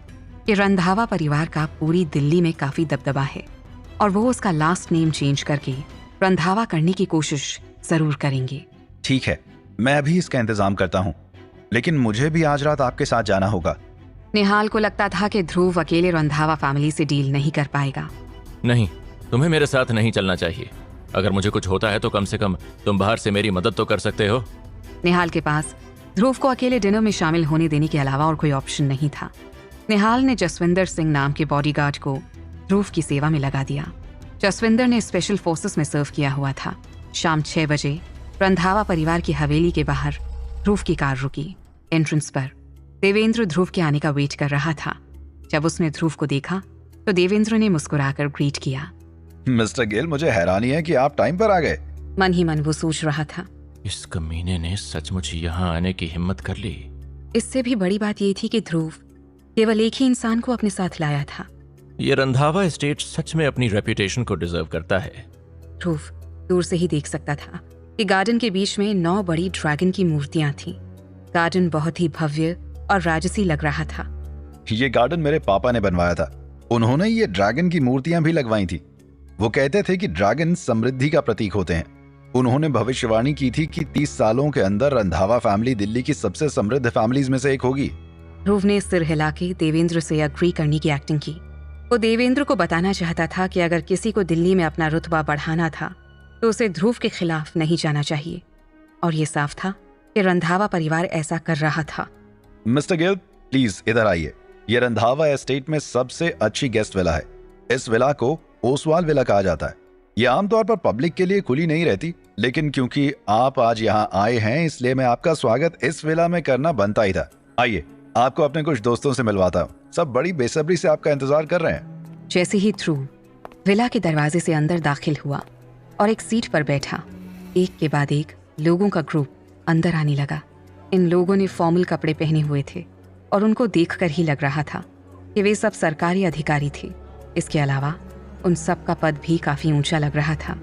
[SPEAKER 2] कि रंधावा परिवार का पूरी दिल्ली में काफी दबदबा है और वो उसका लास्ट नेम चेंज करके रंधावा करने की कोशिश जरूर करेंगे।
[SPEAKER 1] ठीक है, मैं अभी इसका इंतजाम करता हूँ, लेकिन मुझे भी आज रात आपके साथ जाना होगा।
[SPEAKER 2] निहाल को लगता था कि ध्रुव अकेले रंधावा फैमिली से डील नहीं कर पाएगा।
[SPEAKER 3] नहीं, तुम्हें मेरे साथ नहीं चलना चाहिए। अगर मुझे कुछ होता है तो कम से कम तुम बाहर से मेरी मदद तो कर सकते हो।
[SPEAKER 2] निहाल के पास ध्रुव को अकेले डिनर में शामिल होने देने के अलावा और कोई ऑप्शन नहीं था। निहाल ने जसविंदर सिंह नाम के बॉडीगार्ड को ध्रुव की सेवा में लगा दिया। जसविंदर ने स्पेशल फोर्सेस में सर्व किया हुआ था। शाम 6 बजे रंधावा परिवार की हवेली के बाहर ध्रुव की कार रुकी। एंट्रेंस पर देवेंद्र ध्रुव के आने का वेट कर रहा था। जब उसने ध्रुव को देखा तो देवेंद्र ने मुस्कुराकर ग्रीट किया।
[SPEAKER 1] मिस्टर गिल, मुझे हैरानी है कि आप टाइम पर आ गए।
[SPEAKER 2] मन ही मन वो सोच रहा था,
[SPEAKER 3] इस कमीने ने सचमुच यहाँ आने की हिम्मत कर ली।
[SPEAKER 2] इससे भी बड़ी बात ये थी कि ध्रुव केवल एक ही इंसान को अपने साथ लाया था।
[SPEAKER 3] ये रंधावा एस्टेट सच में अपनी रेपुटेशन को डिजर्व करता है।
[SPEAKER 2] ध्रुव दूर से ही देख सकता था कि गार्डन के बीच में 9 बड़ी ड्रैगन की मूर्तियां थीं। गार्डन बहुत ही भव्य और राजसी लग रहा था।
[SPEAKER 1] ये गार्डन मेरे पापा ने बनवाया था। उन्होंने ये ड्रैगन की मूर्तियां भी लगवाई थी। वो कहते थे कि ड्रैगन समृद्धि का प्रतीक होते हैं। उन्होंने भविष्यवाणी की थी कि 30 सालों के अंदर रंधावा फैमिली दिल्ली की सबसे समृद्ध फैमिलीज में से एक होगी।
[SPEAKER 2] ध्रुव ने सिर हिला के देवेंद्र से अग्री करने की एक्टिंग की। वो देवेंद्र को बताना चाहता था कि अगर किसी को दिल्ली में अपना रुतबा बढ़ाना था तो उसे ध्रुव के खिलाफ नहीं जाना चाहिए, और ये साफ था कि रंधावा परिवार ऐसा कर रहा था।
[SPEAKER 1] मिस्टर गिल, प्लीज इधर आइए। ये रंधावा एस्टेट में सबसे अच्छी गेस्ट विला है। इस विला को ओसवाल विला कहा जाता है। ये आमतौर पर पब्लिक के लिए खुली नहीं रहती, लेकिन क्योंकि आप आज यहाँ आए हैं इसलिए मैं आपका स्वागत इस विला में करना बनता ही था। आइए, आपको अपने कुछ दोस्तों से मिलवाता हूँ। सब बड़ी बेसब्री से आपका इंतजार कर रहे हैं।
[SPEAKER 2] जैसे ही ध्रुव विला के दरवाजे से अंदर दाखिल हुआ और एक सीट पर बैठा, एक के बाद एक लोगों का ग्रुप अंदर आने लगा। इन लोगों ने फॉर्मल कपड़े पहने हुए थे और उनको देखकर ही लग रहा था कि वे सब सरकारी अधिकारी थे। इसके अलावा उन सब का पद भी काफी ऊंचा लग रहा था।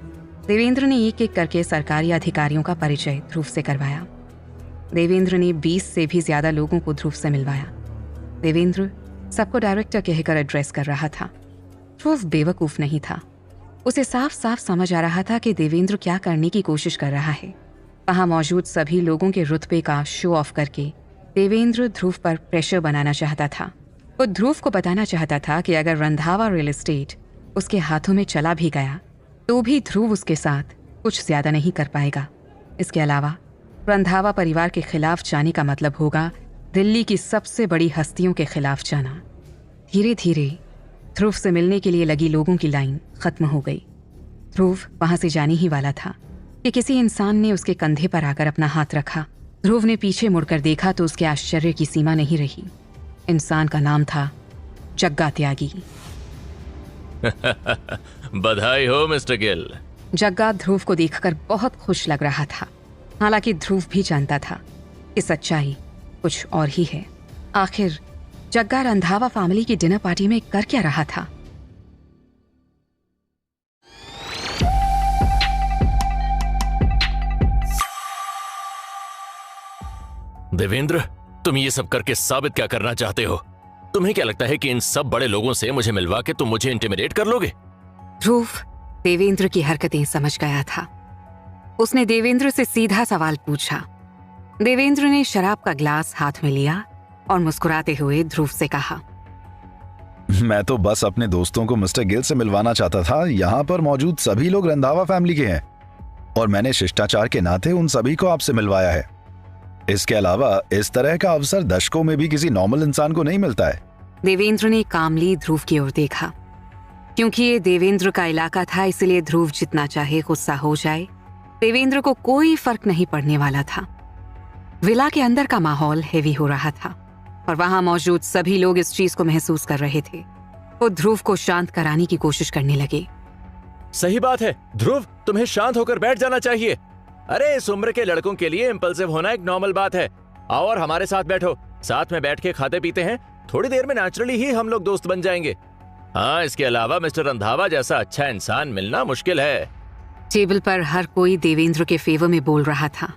[SPEAKER 2] देवेंद्र ने एक एक करके सरकारी अधिकारियों का परिचय ध्रुव से करवाया। देवेंद्र ने 20 से भी ज्यादा लोगों को ध्रुव से मिलवाया। देवेंद्र सबको डायरेक्टर कहकर एड्रेस कर रहा था। ध्रुव बेवकूफ नहीं था। उसे साफ साफ समझ आ रहा था कि देवेंद्र क्या करने की कोशिश कर रहा है। वहां मौजूद सभी लोगों के रुतबे का शो ऑफ करके देवेंद्र ध्रुव पर प्रेशर बनाना चाहता था। वो ध्रुव को बताना चाहता था कि अगर रंधावा रियल एस्टेट उसके हाथों में चला भी गया तो भी ध्रुव उसके साथ कुछ ज्यादा नहीं कर पाएगा। इसके अलावा रंधावा परिवार के खिलाफ जाने का मतलब होगा दिल्ली की सबसे बड़ी हस्तियों के खिलाफ जाना। धीरे धीरे ध्रुव से मिलने के लिए लगी लोगों की लाइन खत्म हो गई। ध्रुव वहां से जाने ही वाला था कि किसी इंसान ने उसके कंधे पर आकर अपना हाथ रखा। ध्रुव ने पीछे मुड़कर देखा तो उसके आश्चर्य की सीमा नहीं रही। इंसान का नाम था जग्गा त्यागी।
[SPEAKER 3] बधाई हो मिस्टर गिल।
[SPEAKER 2] जग्गा ध्रुव को देखकर बहुत खुश लग रहा था। हालांकि ध्रुव भी जानता था कि सच्चाई कुछ और ही है। आखिर जग्गा रंधावा फैमिली की डिनर पार्टी में कर क्या रहा था?
[SPEAKER 3] देवेंद्र, तुम ये सब करके साबित क्या करना चाहते हो? तुम्हें क्या लगता है कि इन सब बड़े लोगों से मुझे मिलवा के तुम मुझे इंटिमिडेट कर लोगे?
[SPEAKER 2] ध्रुव देवेंद्र की हरकतें समझ गया था। उसने देवेंद्र से सीधा सवाल पूछा। देवेंद्र ने शराब का ग्लास हाथ में लिया और मुस्कुराते हुए ध्रुव से कहा,
[SPEAKER 1] मैं तो बस अपने दोस्तों को मिस्टर गिल से मिलवाना चाहता था। यहाँ पर मौजूद सभी लोग रंधावा फैमिली के हैं और मैंने शिष्टाचार के नाते उन सभी को आपसे मिलवाया है। इसके अलावा इस तरह का अवसर दशकों में भी किसी नॉर्मल इंसान को नहीं मिलता है।
[SPEAKER 2] देवेंद्र ने कामली ध्रुव की ओर देखा। क्योंकि ये देवेंद्र का इलाका था, इसलिए ध्रुव जितना चाहे गुस्सा हो जाए, देवेंद्र को कोई फर्क नहीं पड़ने वाला था। विला के अंदर का माहौल हेवी हो रहा था और वहां मौजूद सभी लोग इस चीज को महसूस कर रहे थे। वो ध्रुव को शांत कराने की कोशिश करने लगे।
[SPEAKER 4] सही बात है ध्रुव, तुम्हें शांत होकर बैठ जाना चाहिए। अरे इस उम्र के लड़कों के लिए इम्पल्सिव होना एक नॉर्मल बात है। आओ और हमारे साथ बैठो, साथ में बैठ के खाते पीते हैं। थोड़ी देर में नेचुरली ही हम लोग दोस्त बन जाएंगे। हाँ, इसके अलावा मिस्टर रंधावा जैसा अच्छा इंसान मिलना मुश्किल है।
[SPEAKER 2] टेबल पर हर कोई देवेंद्र के फेवर में बोल रहा था।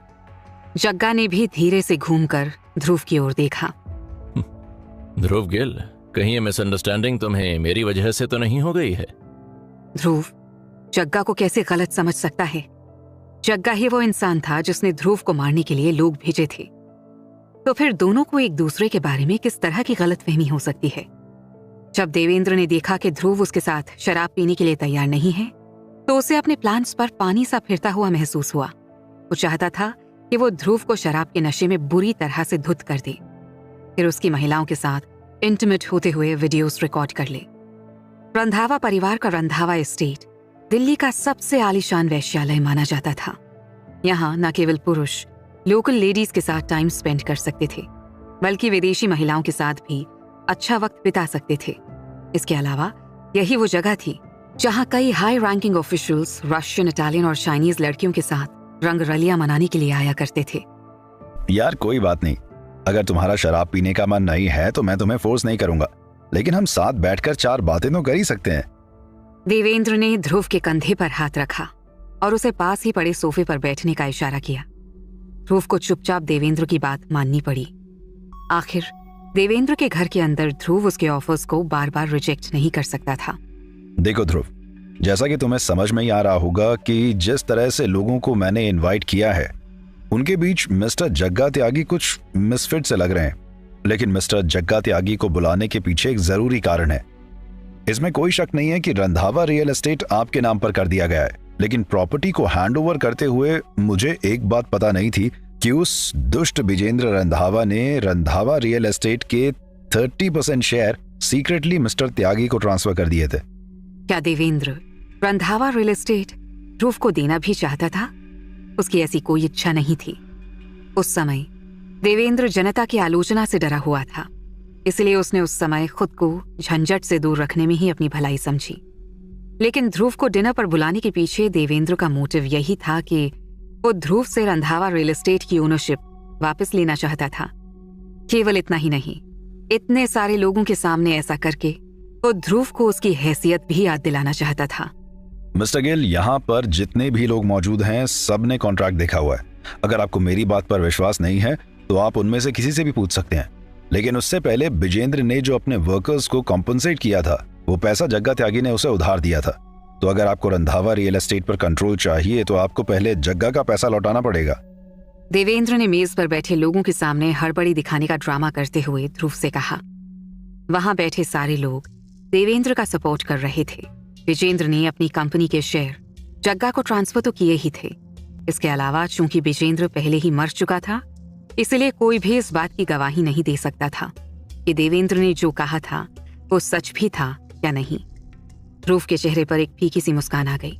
[SPEAKER 2] जग्गा ने भी धीरे से घूमकर ध्रुव की ओर देखा।
[SPEAKER 3] ध्रुव गिल, कहीं ये मिसअंडरस्टैंडिंग तुम्हें मेरी वजह से तो नहीं हो गई है?
[SPEAKER 2] ध्रुव जग्गा को कैसे गलत समझ सकता है? जग्गा ही वो इंसान था जिसने ध्रुव को मारने के लिए लोग भेजे थे। तो फिर दोनों को एक दूसरे के बारे में किस तरह की गलतफहमी हो सकती है? जब देवेंद्र ने देखा कि ध्रुव उसके साथ शराब पीने के लिए तैयार नहीं है, तो उसे अपने प्लान्स पर पानी सा फिरता हुआ महसूस हुआ। वो चाहता था कि वो ध्रुव को शराब के नशे में बुरी तरह से धुत कर दे, फिर उसकी महिलाओं के साथ इंटीमेट होते हुए वीडियोस रिकॉर्ड कर ले। रंधावा परिवार का रंधावा एस्टेट दिल्ली का सबसे आलीशान वैश्यालय माना जाता था। यहाँ न केवल पुरुष लोकल लेडीज के साथ टाइम स्पेंड कर सकते थे, बल्कि विदेशी महिलाओं के साथ भी अच्छा वक्त बिता सकते थे। इसके अलावा यही वो जगह थी जहाँ कई high ranking officials Russian, Italian और चाइनीज लड़कियों के साथ रंगरलियां मनाने के लिए आया करते थे।
[SPEAKER 1] यार कोई बात नहीं, अगर तुम्हारा शराब पीने का मन नहीं है तो मैं तुम्हें फोर्स नहीं करूंगा, लेकिन हम साथ बैठकर 4 बातें तो कर ही सकते हैं।
[SPEAKER 2] देवेंद्र ने ध्रुव के कंधे पर हाथ रखा और उसे पास ही पड़े सोफे पर बैठने का इशारा किया। ध्रुव को चुपचाप देवेंद्र की बात माननी पड़ी। आखिर देवेंद्र के घर के अंदर ध्रुव उसके ऑफर्स को बार बार रिजेक्ट नहीं कर सकता था।
[SPEAKER 1] देखो ध्रुव, जैसा कि तुम्हें समझ में ही आ रहा होगा कि जिस तरह से लोगों को मैंने इनवाइट किया है, उनके बीच मिस्टर जग्गा त्यागी कुछ मिसफिट से लग रहे हैं। लेकिन मिस्टर जग्गा त्यागी को बुलाने के पीछे एक जरूरी कारण है। इसमें कोई शक नहीं है कि रंधावा रियल एस्टेट आपके नाम पर कर दिया गया है, लेकिन प्रॉपर्टी को हैंडओवर करते हुए मुझे एक बात पता नहीं थी कि उस दुष्ट विजेंद्र रंधावा ने रंधावा रियल एस्टेट के 30% शेयर सीक्रेटली मिस्टर त्यागी को ट्रांसफर कर दिए थे।
[SPEAKER 2] क्या देवेंद्र रंधावा रियल एस्टेट ध्रुव को देना भी चाहता था? उसकी ऐसी कोई इच्छा नहीं थी। उस समय देवेंद्र जनता की आलोचना से डरा हुआ था, इसलिए उसने उस समय खुद को झंझट से दूर रखने में ही अपनी भलाई समझी। लेकिन ध्रुव को डिनर पर बुलाने के पीछे देवेंद्र का मोटिव यही था कि वो ध्रुव से रंधावा रियल एस्टेट की ओनरशिप वापस लेना चाहता था। केवल इतना ही नहीं, इतने सारे लोगों के सामने ऐसा करके वो ध्रुव को उसकी हैसियत भी याद दिलाना चाहता था।
[SPEAKER 1] मिस्टर गिल, यहाँ पर जितने भी लोग मौजूद हैं सब ने कॉन्ट्रैक्ट देखा हुआ है। अगर आपको मेरी बात पर विश्वास नहीं है तो आप उनमें से किसी से भी पूछ सकते हैं। लेकिन उससे पहले विजेंद्र ने जो अपने वर्कर्स को कॉम्पनसेट किया था, वो पैसा जग्गा त्यागी ने उसे उधार दिया था। तो अगर आपको रंधावा रियल एस्टेट पर कंट्रोल चाहिए तो आपको पहले जग्गा का पैसा लौटाना पड़ेगा।
[SPEAKER 2] देवेंद्र ने मेज पर बैठे लोगों के सामने हड़बड़ी दिखाने का ड्रामा करते हुए ध्रुव से कहा। वहां बैठे सारे लोग देवेंद्र का सपोर्ट कर रहे थे। विजेंद्र ने अपनी कंपनी के शेयर जग्गा को ट्रांसफर तो किए ही थे। इसके अलावा चूंकि विजेंद्र पहले ही मर चुका था, इसलिए कोई भी इस बात की गवाही नहीं दे सकता था कि देवेंद्र ने जो कहा था वो सच भी था या नहीं। ध्रुव के चेहरे पर एक फीकी सी मुस्कान आ गई।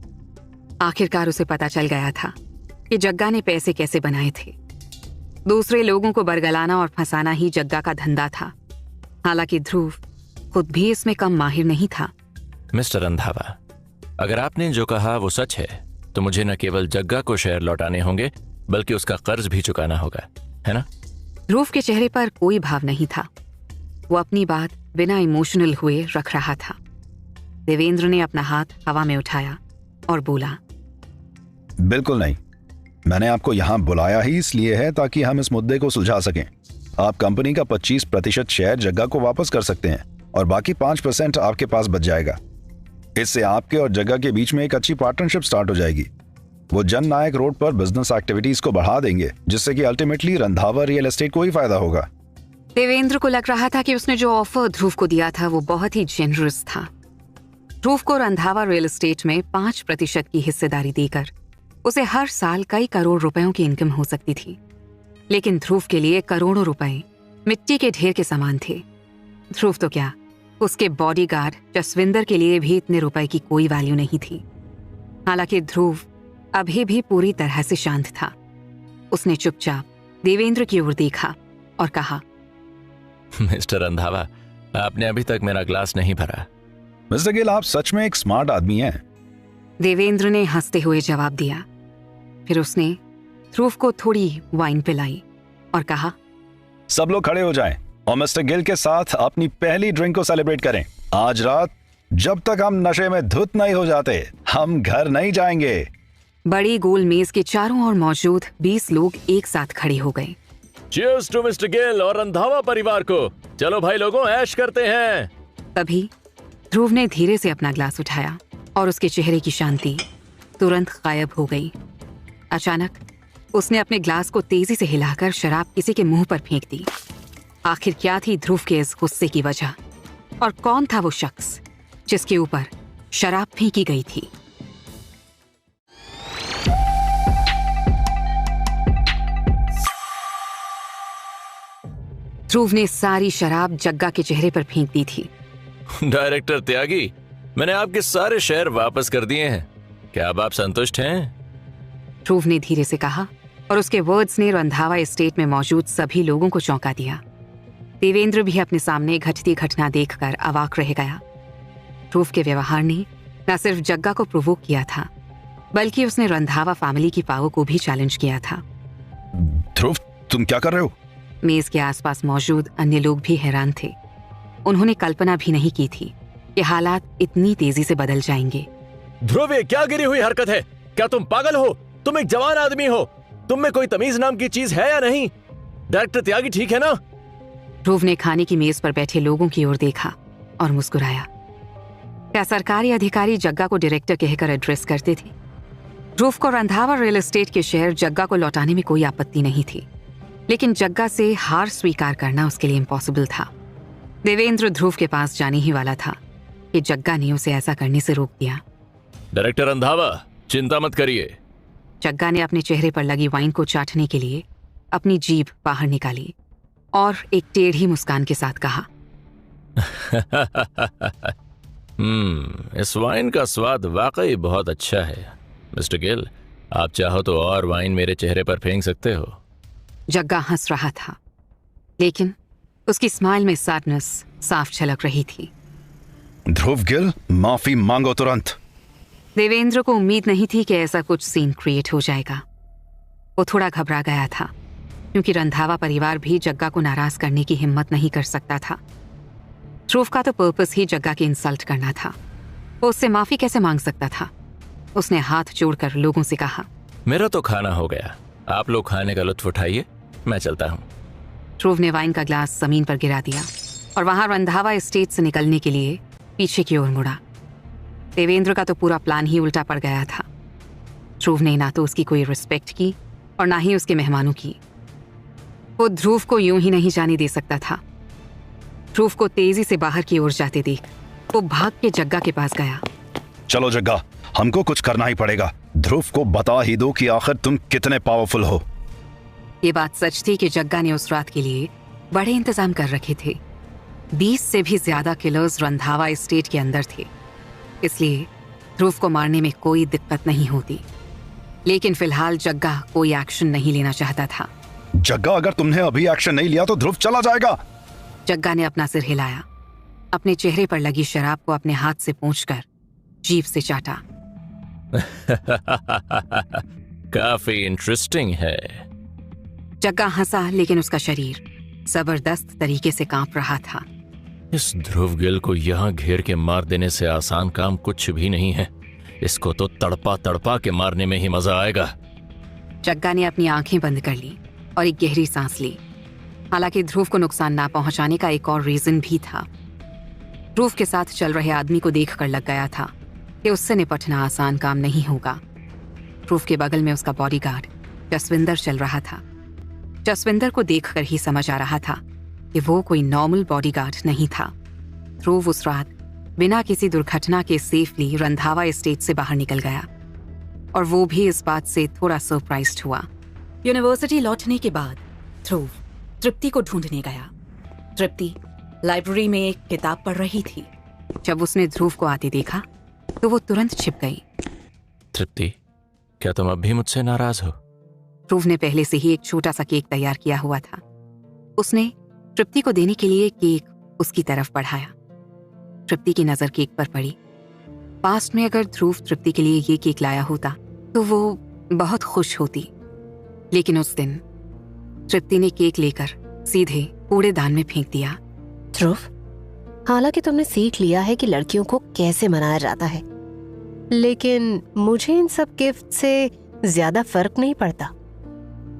[SPEAKER 2] आखिरकार उसे पता चल गया था कि जग्गा ने पैसे कैसे बनाए थे। दूसरे लोगों को बरगलाना और फंसाना ही जग्गा का धंधा था। हालांकि ध्रुव खुद भी इसमें कम माहिर नहीं था।
[SPEAKER 3] मिस्टर रंधावा, अगर आपने जो कहा वो सच है तो मुझे न केवल जग्गा को शेयर लौटाने होंगे बल्कि उसका कर्ज भी चुकाना होगा, है ना?
[SPEAKER 2] ध्रुव के चेहरे पर कोई भाव नहीं था। वो अपनी बात बिना इमोशनल हुए रख रहा था। देवेंद्र ने अपना हाथ हवा में उठाया और बोला,
[SPEAKER 1] बिल्कुल नहीं। मैंने आपको यहाँ बुलाया ही इसलिए है ताकि हम इस मुद्दे को सुलझा सकें। आप कंपनी का 25% शेयर जग्गा को वापस कर सकते हैं और बाकी 5% आपके पास बच जाएगा। इससे आपके और जग्गा के बीच में एक अच्छी पार्टनरशिप स्टार्ट हो जाएगी। वो जन नायक रोड पर बिजनेस एक्टिविटीज को बढ़ा देंगे, जिससे कि अल्टीमेटली रंधावा रियल एस्टेट को ही फायदा होगा।
[SPEAKER 2] देवेंद्र को लग रहा था कि उसने जो ऑफर ध्रुव को दिया था वो बहुत ही जेनरस था। ध्रुव को रंधावा रियल एस्टेट में 5% की हिस्सेदारी देकर उसे हर साल कई करोड़ रुपयों की इनकम हो सकती थी, लेकिन ध्रुव के लिए करोड़ों रुपए मिट्टी के ढेर के समान थे। ध्रुव तो क्या, उसके बॉडीगार्ड जसविंदर के लिए भी इतने रुपए की कोई वैल्यू नहीं थी। हालांकि ध्रुव अभी भी पूरी तरह से शांत था। उसने चुपचाप देवेंद्र की ओर देखा और कहा,
[SPEAKER 3] मिस्टर रंधावा, आपने अभी तक मेरा ग्लास नहीं भरा।
[SPEAKER 1] मिस्टर गिल, आप सच में एक स्मार्ट आदमी हैं।
[SPEAKER 2] देवेंद्र ने हंसते हुए जवाब दिया। फिर उसने ध्रुव को थोड़ी वाइन पिलाई और कहा,
[SPEAKER 1] सब लोग खड़े हो जाएं और मिस्टर गिल के साथ अपनी पहली ड्रिंक को सेलिब्रेट करें। आज रात जब तक हम नशे में धुत नहीं हो जाते, हम घर नहीं जाएंगे।
[SPEAKER 2] बड़ी गोल मेज के चारों ओर मौजूद 20 लोग एक साथ खड़े हो गए।
[SPEAKER 4] चीयर्स टू मिस्टर गिल और रंधावा परिवार को। चलो भाई लोगों, ऐश करते हैं।
[SPEAKER 2] तभी ध्रुव ने धीरे से अपना ग्लास उठाया और उसके चेहरे की शांति तुरंत गायब हो गई। अचानक उसने अपने ग्लास को तेजी से हिलाकर शराब किसी के मुंह पर फेंक दी। आखिर क्या थी ध्रुव के इस गुस्से की वजह, और कौन था वो शख्स जिसके ऊपर शराब फेंकी गई थी? ध्रुव ने सारी शराब जग्गा के चेहरे पर फेंक दी थी।
[SPEAKER 3] डायरेक्टर त्यागी, मैंने आपके सारे शेयर वापस कर दिए हैं। क्या अब आप संतुष्ट हैं?
[SPEAKER 2] ध्रुव ने धीरे से कहा और उसके वर्ड्स ने रंधावा एस्टेट में मौजूद सभी लोगों को चौंका दिया। देवेंद्र भी अपने सामने घटती घटना देखकर अवाक रह गया। ध्रुव के व्यवहार ने न सिर्फ जग्गा को प्रोवोक किया था, बल्कि उसने रंधावा फैमिली की पावर को भी चैलेंज किया था।
[SPEAKER 1] ध्रुव, तुम क्या कर रहे हो?
[SPEAKER 2] मेज के आसपास मौजूद अन्य लोग भी हैरान थे। उन्होंने कल्पना भी नहीं की थी कि हालात इतनी तेजी से बदल जाएंगे।
[SPEAKER 4] ध्रुव, ये क्या गिरी हुई हरकत है? क्या तुम पागल हो? तुम एक जवान आदमी हो। तुम में कोई तमीज नाम की चीज है या नहीं? डायरेक्टर त्यागी ठीक है ना?
[SPEAKER 2] ध्रुव ने खाने की मेज पर बैठे लोगों की ओर देखा और मुस्कुराया। क्या सरकारी अधिकारी जग्गा को डायरेक्टर कहकर एड्रेस करते थे? ध्रुव को रंधावा रियल एस्टेट के शेयर जग्गा को लौटाने में कोई आपत्ति नहीं थी, लेकिन जग्गा से हार स्वीकार करना उसके लिए इम्पॉसिबल था। देवेंद्र ध्रुव के पास जाने ही वाला था कि जग्गा ने उसे ऐसा करने से रोक दिया।
[SPEAKER 3] डायरेक्टर रंधावा, चिंता मत करिए।
[SPEAKER 2] जग्गा ने अपने चेहरे पर लगी वाइन को चाटने के लिए अपनी जीभ बाहर निकाली और एक टेढ़ी मुस्कान के साथ कहा,
[SPEAKER 3] इस वाइन का स्वाद वाकई बहुत अच्छा है। मिस्टर गिल, आप चाहो तो और वाइन मेरे चेहरे पर फेंक सकते हो।
[SPEAKER 2] जग्गा हंस रहा था, लेकिन उसकी स्माइल में सैडनेस साफ झलक रही थी।
[SPEAKER 1] ध्रुव गिल, माफी मांगो तुरंत।
[SPEAKER 2] देवेंद्र को उम्मीद नहीं थी कि ऐसा कुछ सीन क्रिएट हो जाएगा। वो थोड़ा घबरा गया था, क्योंकि रंधावा परिवार भी जग्गा को नाराज करने की हिम्मत नहीं कर सकता था। ध्रुव का तो पर्पस ही जग्गा की इंसल्ट करना था। वो उससे माफी कैसे मांग सकता था? उसने हाथ जोड़कर लोगों से कहा,
[SPEAKER 3] मेरा तो खाना हो गया, आप लोग खाने का लुत्फ उठाइए, मैं चलता हूँ।
[SPEAKER 2] ध्रुव ने वाइन का ग्लास जमीन पर गिरा दिया और वहां रंधावा एस्टेट से निकलने के लिए पीछे की ओर मुड़ा। देवेंद्र का तो पूरा प्लान ही उल्टा पड़ गया था। ध्रुव ने ना तो उसकी कोई रिस्पेक्ट की और ना ही उसके मेहमानों की। वो ध्रुव को यूं ही नहीं जाने दे सकता था। ध्रुव को तेजी से बाहर की ओर जाते देख वो भाग के जग्गा के पास गया।
[SPEAKER 1] चलो जग्गा, हमको कुछ करना ही पड़ेगा। ध्रुव को बता ही दो कि आखिर तुम कितने पावरफुल हो।
[SPEAKER 2] ये बात सच थी कि जग्गा ने उस रात के लिए बड़े इंतजाम कर रखे थे। 20 से भी ज्यादा किलर्स रंधावा एस्टेट के अंदर थे, इसलिए ध्रुव को मारने में कोई दिक्कत नहीं होती। लेकिन फिलहाल जग्गा कोई एक्शन नहीं लेना चाहता था।
[SPEAKER 1] जग्गा, अगर तुमने अभी एक्शन नहीं लिया तो ध्रुव चला जाएगा।
[SPEAKER 2] जग्गा ने अपना सिर हिलाया अपने चेहरे पर लगी शराब को अपने हाथ से पोंछकर जीभ से चाटा।
[SPEAKER 3] काफी इंटरेस्टिंग है।
[SPEAKER 2] जग्गा हंसा, लेकिन उसका शरीर जबरदस्त तरीके से कांप रहा था।
[SPEAKER 3] इस ध्रुव गिल को यहाँ घेर के मार देने से आसान काम कुछ भी नहीं है। इसको तो तड़पा तड़पा के मारने में ही मजा आएगा।
[SPEAKER 2] जग्गा ने अपनी आंखें बंद कर ली और एक गहरी सांस ली। हालांकि ध्रुव को नुकसान ना पहुंचाने का एक और रीजन भी था। ध्रुव के साथ चल रहे आदमी को देखकर लग गया था कि उससे निपटना आसान काम नहीं होगा। ध्रुव के बगल में उसका बॉडीगार्ड जसविंदर चल रहा था। जसविंदर को देखकर ही समझ आ रहा था कि वो कोई नॉर्मल बॉडीगार्ड नहीं था। ध्रुव उस रात बिना किसी दुर्घटना के सेफली रंधावा एस्टेट से बाहर निकल गया, और वो भी इस बात से थोड़ा सरप्राइज्ड हुआ। यूनिवर्सिटी लौटने के बाद ध्रुव तृप्ति को ढूंढने गया। तृप्ति लाइब्रेरी में एक किताब पढ़ रही थी। जब उसने ध्रुव को आते देखा तो वो तुरंत छिप गई।
[SPEAKER 3] तृप्ति, क्या तुम अब भी मुझसे नाराज हो?
[SPEAKER 2] ध्रुव ने पहले से ही एक छोटा सा केक तैयार किया हुआ था। उसने तृप्ति को देने के लिए केक उसकी तरफ बढ़ाया। तृप्ति की नजर केक पर पड़ी। पास्ट में अगर ध्रुव तृप्ति के लिए ये केक लाया होता तो वो बहुत खुश होती, लेकिन उस दिन तृप्ति ने केक लेकर सीधे कूड़ेदान में फेंक दिया।
[SPEAKER 6] ध्रुव, हालांकि तुमने सीख लिया है कि लड़कियों को कैसे मनाया जाता है, लेकिन मुझे इन सब गिफ्ट से ज्यादा फर्क नहीं पड़ता।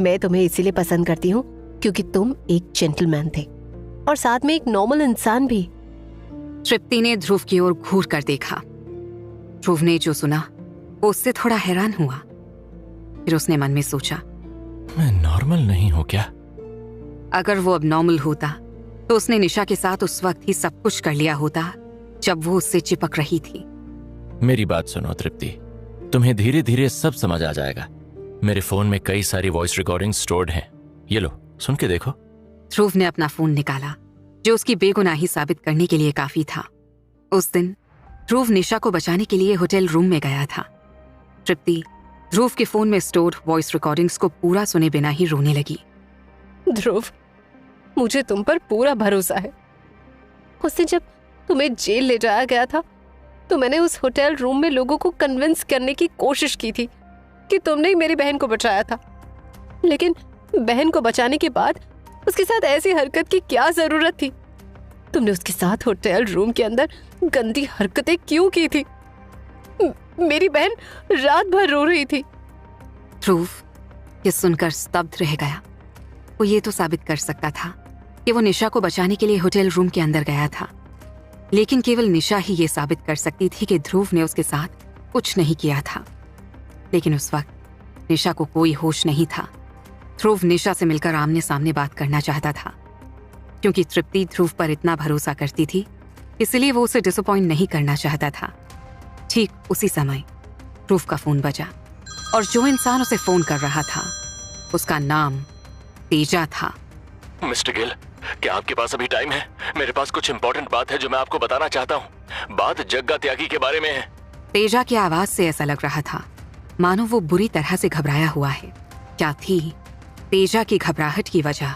[SPEAKER 6] मैं तुम्हें इसीलिए पसंद करती हूँ क्योंकि तुम एक जेंटलमैन थे और साथ में एक नॉर्मल इंसान भी।
[SPEAKER 2] तृप्ति ने ध्रुव की ओर घूर कर देखा। ध्रुव ने जो सुना वो उससे थोड़ा हैरान हुआ। फिर उसने मन में सोचा,
[SPEAKER 3] मैं नॉर्मल नहीं हूँ क्या?
[SPEAKER 2] अगर वो अब नॉर्मल होता तो उसने निशा के साथ उस वक्त ही सब कुछ कर लिया होता जब वो उससे चिपक रही थी।
[SPEAKER 3] मेरी बात सुनो तृप्ति, तुम्हें धीरे धीरे सब समझ आ जाएगा। मेरे फोन में कई सारी वॉइस रिकॉर्डिंग स्टोर्ड हैं। ये लो, सुन के देखो।
[SPEAKER 2] ध्रुव ने अपना फोन निकाला, जो उसकी बेगुनाही साबित करने के लिए काफी था। उस दिन ध्रुव निशा को बचाने के लिए होटल रूम में गया था। तृप्ति ध्रुव के फोन में स्टोर्ड वॉइस रिकॉर्डिंग्स को पूरा सुने बिना ही रोने लगी।
[SPEAKER 6] ध्रुव, मुझे तुम पर पूरा भरोसा है। उस दिन जब तुम्हें जेल ले जाया गया था तो मैंने उस होटल रूम में लोगों को कन्विंस करने की कोशिश की थी कि तुमने ही मेरी बहन को बचाया था, लेकिन बहन को बचाने के बाद उसके साथ ऐसी हरकत की क्या जरूरत थी? तुमने उसके साथ होटल रूम के अंदर गंदी हरकतें क्यों की थी? मेरी बहन रात भर रो रही थी।
[SPEAKER 2] ध्रुव ये सुनकर स्तब्ध रह गया। वो ये तो साबित कर सकता था कि वो निशा को बचाने के लिए होटल रूम के अंदर गया था, लेकिन केवल निशा ही ये साबित कर सकती थी कि ध्रुव ने उसके साथ कुछ नहीं किया था। लेकिन उस वक्त निशा को कोई होश नहीं था। ध्रुव निशा से मिलकर आमने सामने बात करना चाहता था, क्योंकि तृप्ति ध्रुव पर इतना भरोसा करती थी, इसलिए वो उसे डिसअपॉइंट नहीं करना चाहता था। ठीक उसी समय ध्रुव का फोन बजा, और जो इंसान उसे फोन कर रहा था उसका नाम तेजा था।
[SPEAKER 3] मिस्टर गिल, क्या आपके पास अभी टाइम है? मेरे पास कुछ इंपॉर्टेंट बात है जो मैं आपको बताना चाहता हूँ। बात जग्गा त्यागी के बारे में है।
[SPEAKER 2] तेजा की आवाज से ऐसा लग रहा था मानो वो बुरी तरह से घबराया हुआ है। क्या थी तेजा की घबराहट की वजह?